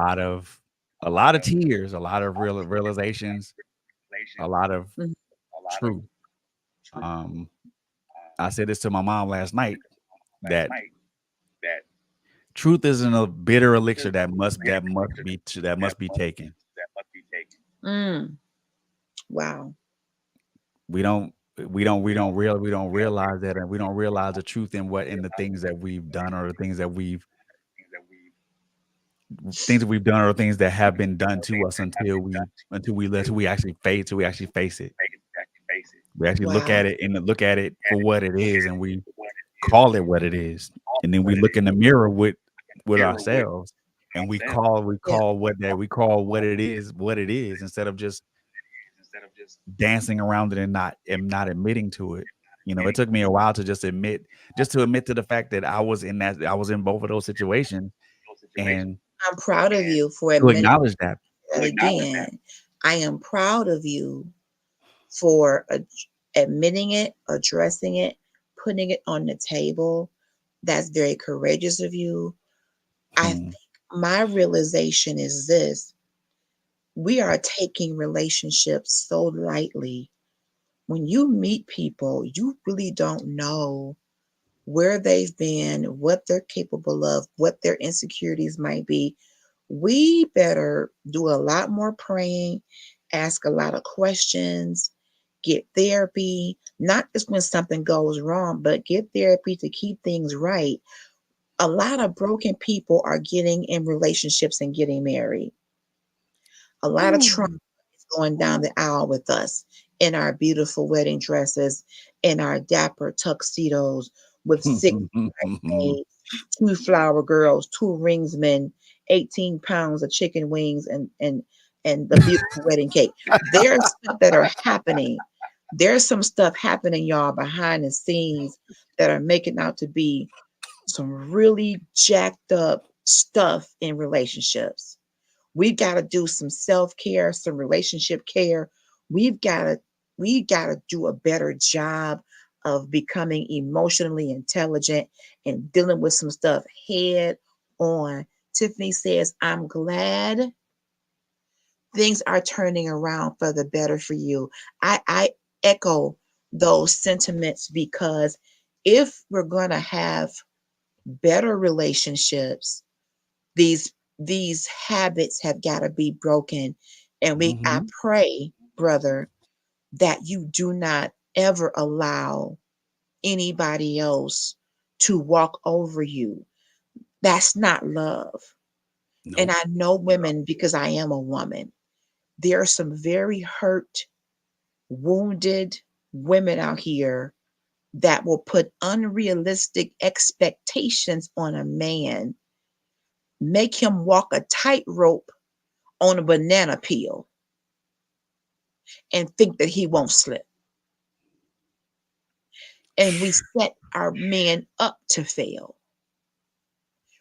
a lot of tears, a lot of realizations, a Relation. lot of Mhm. A lot of truth. truth. Um, I said this to my mom last night Last that night that truth isn't a bitter elixir there's a bitter picture that that must be taken. must be taken. Mm. Wow. We don't We don't we don't we don't realize that, and we don't realize the truth in the realize things that we've done, or the things that we things that we've done, or things that have been done or to things us that have been done until we actually face it. make it actually face it. We actually look Wow. at it and look at it At for it, what it look is, at and it we for what it is, call it what it is, all and then we what it look in is. the mirror with Mirror with ourselves, and ourselves. Yeah. we call what it is what it is, instead of just dancing around it and not admitting to it. You know, it took me a while to just to admit to the fact that I was in both of those situations and I'm proud of you for to admitting acknowledge that. that again. I am proud of you for admitting it, addressing it, putting it on the table. That's very courageous of you. I Hmm. think my realization is this: we are taking relationships so lightly. When you meet people, you really don't know where they've been, what they're capable of, what their insecurities might be. We better do a lot more praying, ask a lot of questions, get therapy, not just when something goes wrong, but get therapy to keep things right. A lot of broken people are getting in relationships and getting married. A lot of trauma Ooh. is going down the aisle with us in our beautiful wedding dresses, in our dapper tuxedos with six bridesmaids, two flower girls, two ringsmen, 18 pounds of chicken wings, and the beautiful wedding cake. There's stuff that are happening. There's some stuff happening, y'all, behind the scenes that are making out to be some really jacked up stuff in relationships. We've got to do some self-care, some relationship care. We've got to we got to do a better job of becoming emotionally intelligent and dealing with some stuff head on. Tiffany says, "I'm glad things are turning around for the better for you." I echo those sentiments because if we're going to have better relationships, these habits have got to be broken. And I Hmm. pray, brother, that you do not ever allow anybody else to walk over you. That's not love. And Nope. I know women because I am a woman. There are some very hurt, wounded women out here that will put unrealistic expectations on a man, make him walk a tightrope on a banana peel and think that he won't slip. And we set our men up to fail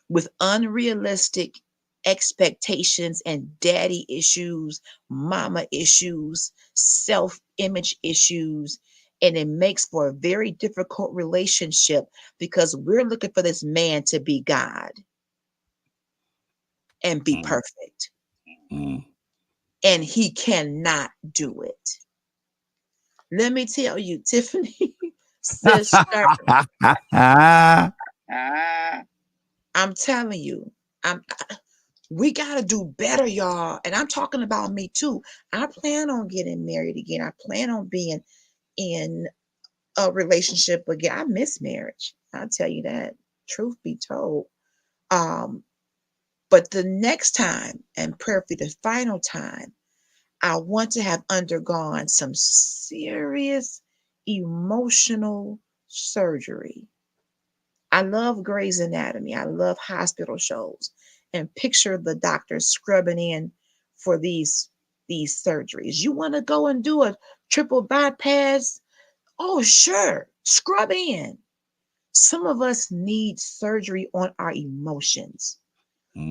with unrealistic expectations and daddy issues, mama issues, self image issues. And it makes for a very difficult relationship because we're looking for this man to be God and be Mm, perfect. mm. And he cannot do it. Let me tell you, Tiffany, sister, Ah, I'm telling you, I'm we gotta do better, y'all. And I'm talking about me too. I plan on getting married again. I plan on being in a relationship again. I miss marriage. I'll tell you that. Truth be told. Um, but the next time, and prayerfully the final time, I want to have undergone some serious emotional surgery. I love Grey's Anatomy. I love hospital shows and picture the doctors scrubbing in for these surgeries. You want to go and do a triple bypass? Oh, sure. Scrub in. Some of us need surgery on our emotions.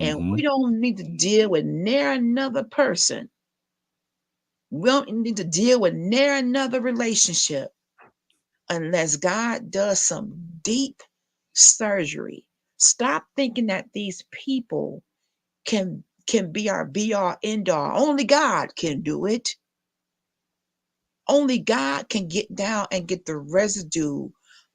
And we Hmm. don't need to deal with near another person. We don't need to deal with near another relationship unless God does some deep surgery. Stop thinking that these people can be our be all end all. Only God can do it. Only God can get down and get the residue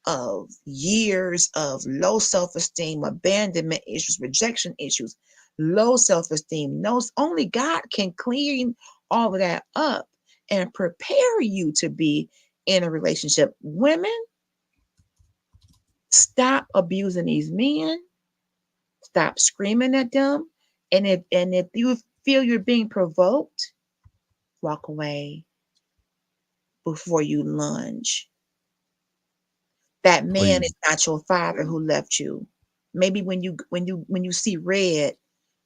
of years of low self-esteem, abandonment issues, rejection issues, low self-esteem. No, only God can clean all of that up and prepare you to be in a relationship. Women, stop abusing these men. Stop screaming at them. And if you feel you're being provoked, walk away before you lunge. That man is Please. not your father who left you. Maybe when you see red,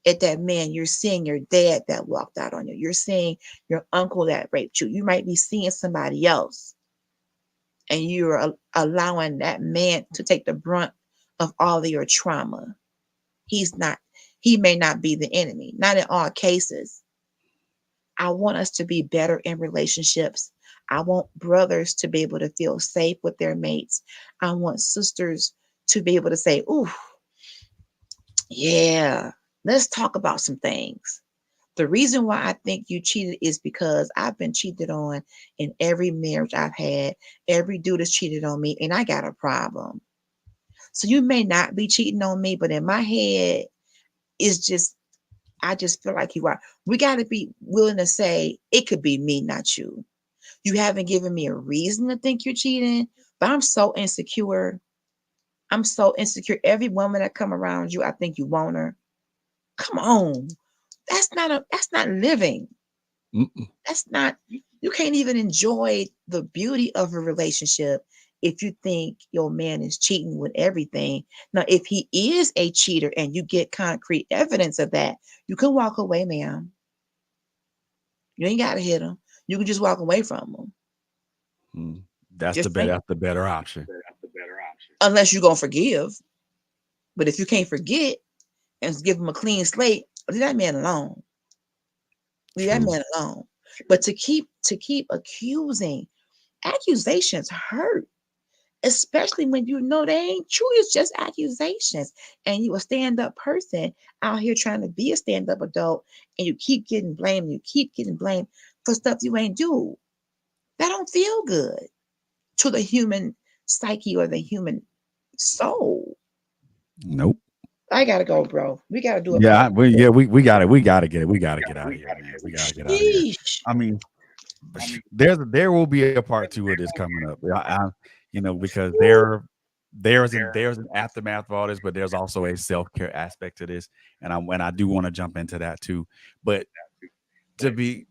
at that man, you're seeing your dad that walked out on you. You're seeing your uncle that raped you. You might be seeing somebody else, and you're allowing that man to take the brunt of all of your trauma. He's not, he may not be the enemy, not in all cases. I want us to be better in relationships. I want brothers to be able to feel safe with their mates. I want sisters to be able to say, "Ooh, yeah, let's talk about some things." The reason why I think you cheated is because I've been cheated on in every marriage I've had. Every dude has cheated on me, and I got a problem. So you may not be cheating on me, but in my head, it's just, I just feel like you are. We got to be willing to say it could be me, not you. You haven't given me a reason to think you're cheating, but I'm so insecure. I'm so insecure. Every woman that come around you, I think you want her. Come on. That's not living. Mm-mm. That's not, you can't even enjoy the beauty of a relationship if you think your man is cheating with everything. Now, if he is a cheater and you get concrete evidence of that, you can walk away, ma'am. You ain't got to hit him. You can just walk away from him. Mm. That's the Just better. think, That's the better option. That's the better option. unless you're going to forgive. But if you can't forget and give him a clean slate, leave that man alone. Leave that True. man alone. But to keep accusing, accusations hurt, especially when you know they ain't true. It's just accusations. And you a stand-up person out here trying to be a stand-up adult, and you keep getting blamed. You keep getting blamed for stuff you ain't do. That don't feel good to the human psyche or the human soul. Nope. I gotta go, bro. We gotta do a Yeah, part. we got it. We got to get it. We got to get out of here, man. We got to get out of here. Sheesh. I mean, there will be a part 2 of this coming up. Because Woo. there's an aftermath of all this, but there's also a self-care aspect to this, and I do want to jump into that too. But to be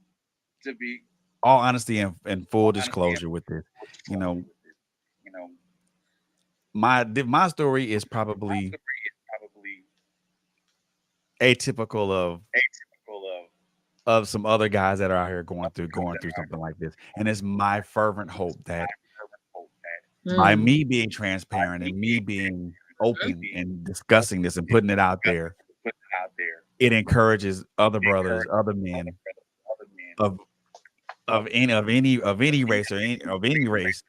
To be all honesty and full honesty and disclosure with this, you closure know, with it, you know, my story is my probably story is probably atypical atypical of some other guys that are out here going of through things going that through are something like this. And it's my fervent and it's hope that my fervent hope that by Mm. me being by transparent me and me being being me open being and discussing open this and and putting it out discussing there, and putting it out there, it encourages other it brothers, encourages other other men brothers, other men of of of any any race of any race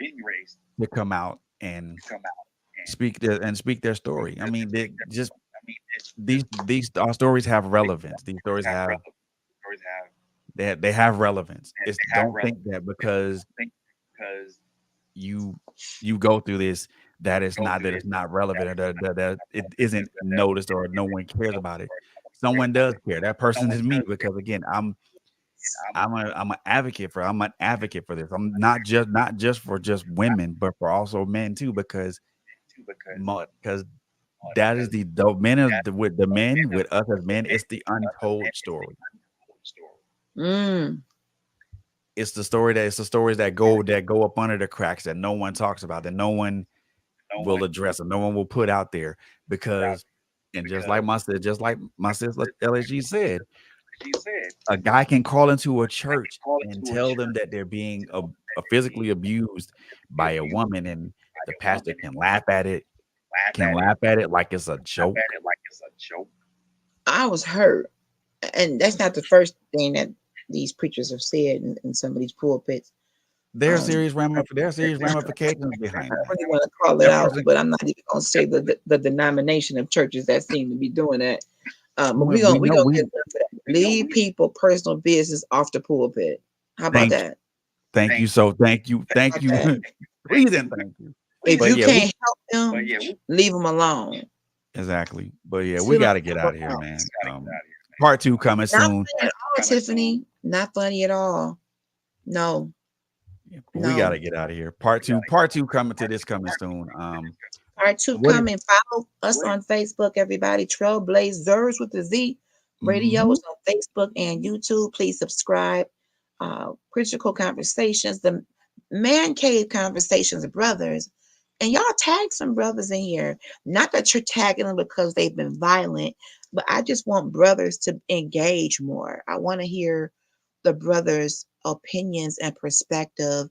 any race to come out and to come out and speak their speak story. I their mean, speak their just story. I mean, it's these our stories have these relevance. These stories stories have have relevance. Stories have they have relevance. It's they have don't think relevance. that It's because think because you you go through this you go through that this it's not that relevant, or it's not that it isn't that noticed it or no isn't one cares about noticed it. or no one cares Someone about does it. care. That person Someone is me, does care. because again, And I'm an advocate for this. I'm not just for just women, but for also men too, because too because that is because the men of that with the men men of with us as the men. men It's the with other men untold is the story. untold story. Mm. It's the stories that go up under the cracks that no one talks about, that no one No will one address, and no one will put out there, put out because and because just like my sister LSG said, she said a guy can call into a I can church call and into a tell them church that they're and being tell them that they're physically being abused by a abused woman, and by the a pastor woman, can and can laugh at it like it's a laugh joke. at it like it's a joke. I was hurt. And that's not the first thing that these preachers have said in some of these pulpits. There are serious I ramifications behind don't that. really want to call it That out, person, but I'm not even going to say the denomination of churches that seem to be doing that. But we, we we gonna we know gonna we get enough of that. Leave people personal business off the pulpit. How about thank that? thank you, Thank so How thank about you, that? please thank and you. thank you. If But you yeah, can't help But them, yeah, leave them alone. exactly. But yeah, we Sit them got to get out of here, out. man. gotta get out of here. Part 2 coming Not soon. funny at all, Tiffany. Not funny at all. No, Yeah, but we got no. to get out of here. Part 2 coming to this coming soon. Part two What? coming. Follow us on Facebook, everybody. Trailblazers with the Z. Radio Mhm. is on Facebook and YouTube. Please subscribe. Critical Conversations, the Man Cave Conversations, brothers. And y'all tag some brothers in here. Not that you're tagging them because they've been violent, but I just want brothers to engage more. I want to hear the brothers' opinions and perspective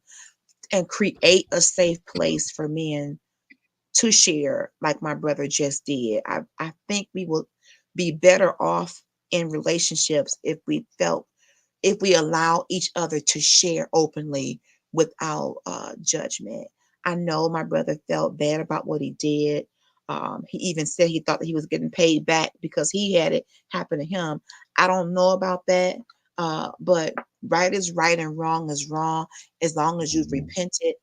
and create a safe place for men to share, like my brother just did. I think we will be better off in relationships if we allow each other to share openly without judgment. I know my brother felt bad about what he did. He even said he thought that he was getting paid back because he had it happen to him. I don't know about that, but right is right and wrong is wrong as long as you've repented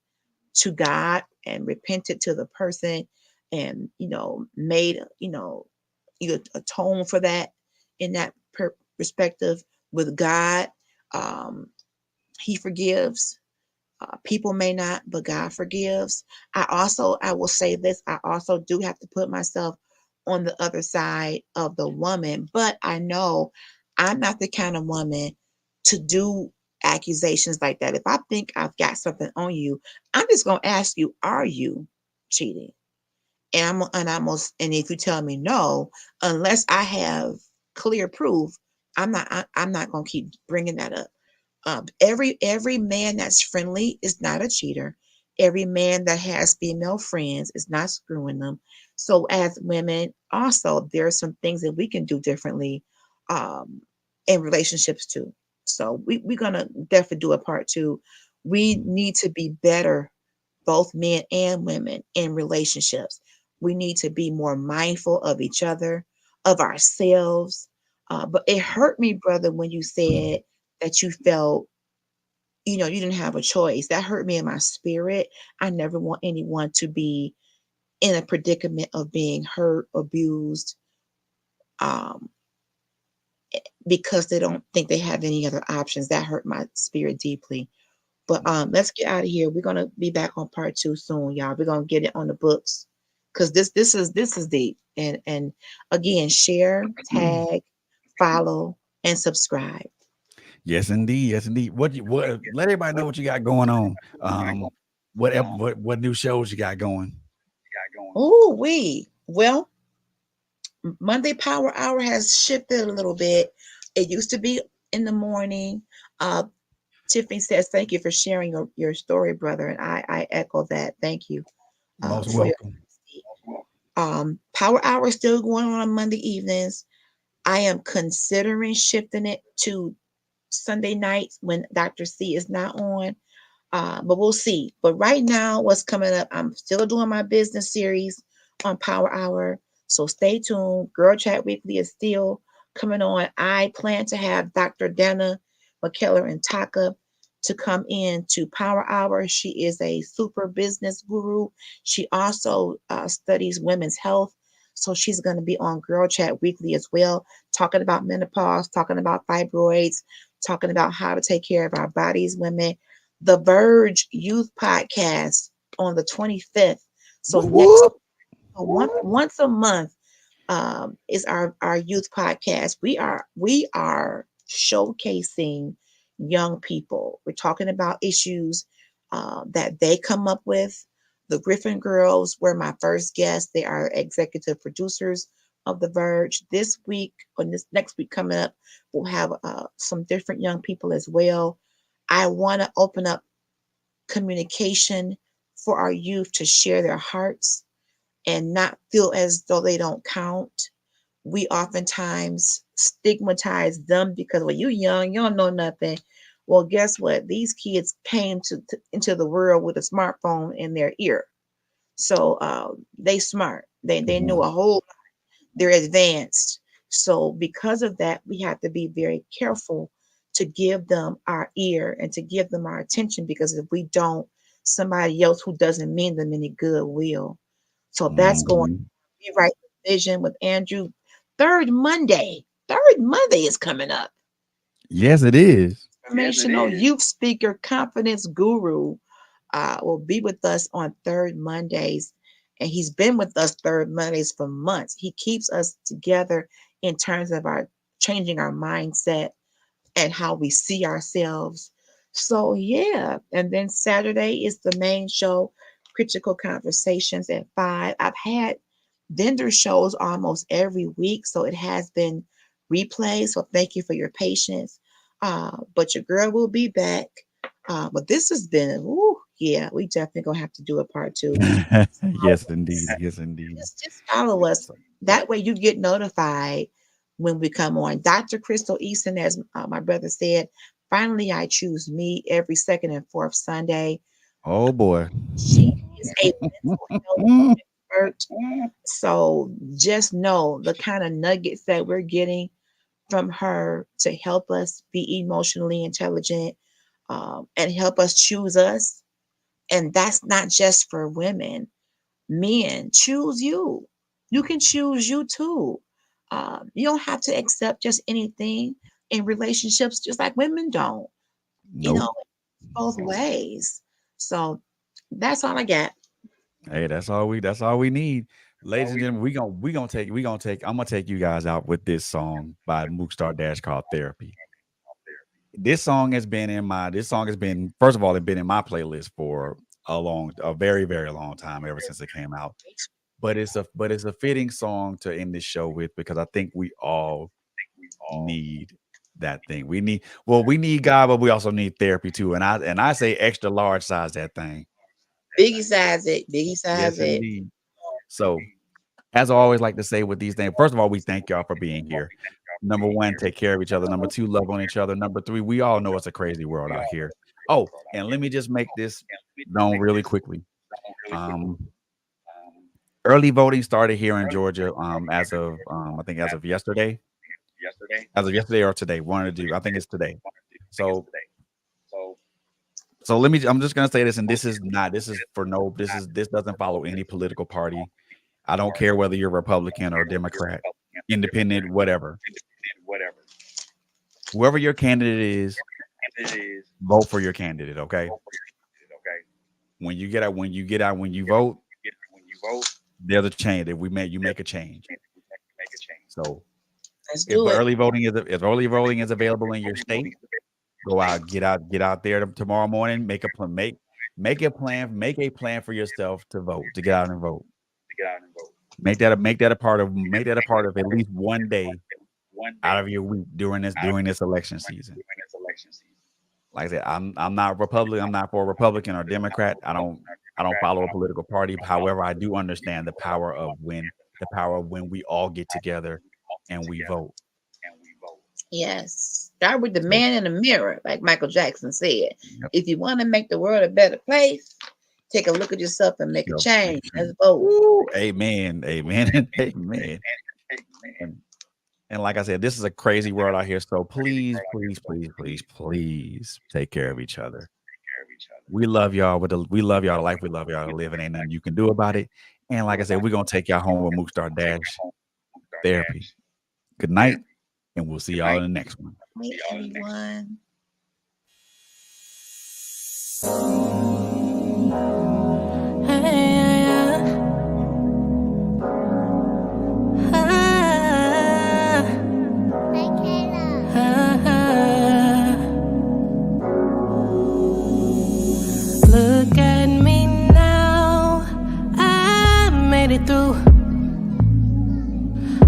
to God and repented to the person and made you atone for that in that perspective with God. um he forgives. People may not, but God forgives. I will say this, I also do have to put myself on the other side of the woman, but I know I'm not the kind of woman to do accusations like that. If I think I've got something on you, I'm just going to ask you, are you cheating? And if you tell me no, unless I have clear proof, I'm not going to keep bringing that up. Every man that's friendly is not a cheater. Every man that has female friends is not screwing them. So as women, also there are some things that we can do differently um, in relationships too. So we're gonna definitely do a part two. We need to be better, both men and women, in relationships. We need to be more mindful of each other, of ourselves. But it hurt me, brother, when you said that you felt you didn't have a choice. That hurt me in my spirit. I never want anyone to be in a predicament of being hurt, abused, um, because they don't think they have any other options. That hurt my spirit deeply. But let's get out of here. We're gonna be back on part two soon, y'all. We're gonna get it on the books because this is deep. And again, share, tag, follow, and subscribe. Yes, indeed. Yes, indeed. What let everybody know what you got going on. What new shows you got going? Oh, well, Monday Power Hour has shifted a little bit. It used to be in the morning. Uh, Tiffany says, "Thank you for sharing your story, brother," and I echo that. Thank you Most for your welcome. Power Hour is still going on Monday evenings. I am considering shifting it to Sunday nights when Dr. C is not on. But we'll see. But right now, what's coming up, I'm still doing my business series on Power Hour. So stay tuned. Girl Chat Weekly is still coming on. I plan to have Dr. Dana McKellar and Taka to come in to Power Hour. She is a super business guru. She also studies women's health. So she's going to be on Girl Chat Weekly as well, talking about menopause, talking about fibroids, talking about how to take care of our bodies, women. The Verge Youth Podcast on the 25th. So Whoop, next whoop. once a month is our youth podcast. We are showcasing young people. We're talking about issues that they come up with. The Griffin Girls were my first guests. They are executive producers of The Verge. This week, or this next week coming up, we'll have some different young people as well. I want to open up communication for our youth to share their hearts and not feel as though they don't count. We oftentimes stigmatize them because, well, you young, you don't know nothing. Well, guess what? These kids came into the world with a smartphone in their ear. So they smart. They know Mhm. a whole, they're advanced. So because of that, we have to be very careful to give them our ear and to give them our attention, because if we don't, somebody else who doesn't mean them any good will. So that's going. Mhm. We write the vision with Andrew. Third Monday. Third Monday is coming up. Yes, it is. Informational youth speaker, confidence guru will be with us on third Mondays. And he's been with us third Mondays for months. He keeps us together in terms of our changing our mindset and how we see ourselves. So yeah. And then Saturday is the main show. Critical Conversations at 5. I've had vendor shows almost every week, so it has been replayed. So thank you for your patience. But your girl will be back. But this has been, ooh, yeah, we definitely gonna have to do a part 2. Yes, indeed. Yes, indeed. Just follow us. So, That way you get notified when we come on. Dr. Crystal Easton, as my brother said, finally I choose me every second and fourth Sunday. oh boy. She is a mental health expert. So just know the kind of nuggets that we're getting from her to help us be emotionally intelligent, and help us choose us. And that's not just for women. Men, choose you. You can choose you too. You don't have to accept just anything in relationships, just like women don't. You Nope. know, both ways. So that's all I got. Hey, that's all we need. Ladies and gentlemen, I'm gonna take you guys out with this song by Mook Star Dash called Therapy. This song has been, first of all, it's been in my playlist for a very, very long time, ever since it came out. But it's a fitting song to end this show with, because I think we all need that thing. We need God, but we also need therapy too. And I say extra large size that thing. Biggie size it. Biggie Yes, size it. indeed. So, as I always like to say with these things, first of all, we thank y'all for being here. Number one, take care of each other. Number two, love on each other. Number three, we all know it's a crazy world out here. Oh, and let me just make this known really quickly. Um, Early voting started here in Georgia, as of I think as of yesterday. As of yesterday or today, one of the two. I think it's today. So so I'm just gonna say this, and this doesn't follow any political party. I don't care whether you're Republican or Democrat, independent, whatever. Whoever your candidate is, vote for your candidate. Okay. When you vote, there's a change that you make a change. So Let's if do it. if early voting is available in your state, go out, get out there tomorrow morning. Make a plan for yourself to vote, to get out and vote. Make that a part of at least one day out of your week during this election season. Like I said, I'm not Republican. I'm not for a Republican or Democrat. I don't follow a political party. However, I do understand the power of when we all get together and we vote. Yes. Start with the So, man in the mirror, like Michael Jackson said. yep. If you want to make the world a better place, take a look at yourself and make a change. Let's vote. Woo, amen, amen, and amen. And like I said, this is a crazy world out here. So please, please, please, please, please take care of each other. We love y'all we love y'all to life. We love y'all to live, and ain't nothing you can do about it. And like I said, we're gonna take y'all home with Mook Star Dash Therapy. Good night, and we'll see y'all in the next one. Wait, everyone. Look at me now, I made it through.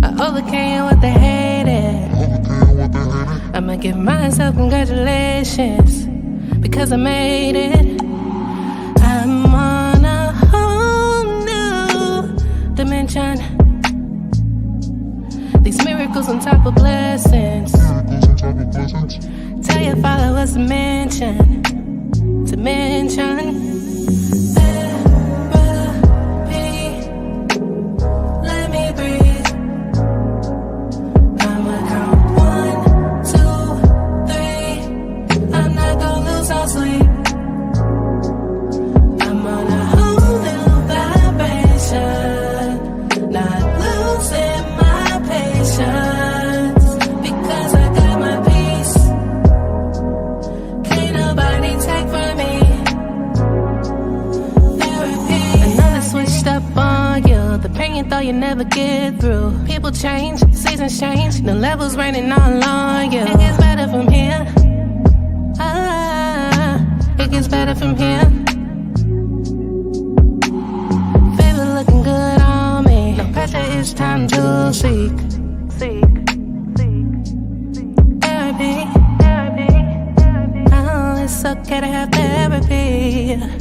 I overcame what they hated. I'ma give myself congratulations, because I made it. I'm on a whole new dimension. These miracles on top of blessings. Tell your followers to mention. Therapy, let me breathe. I'ma count 1, 2, 3. I'm not gonna lose no sleep. I'm on a whole new vibration, not losing my patience, because I got my peace. Can't nobody take from me. Therapy. Another switched up on you. The pain you thought you never get through. People change, seasons change, the levels raining all on you. It gets better from here. It gets better from here. much time to seek therapy. Oh, it's okay to have therapy.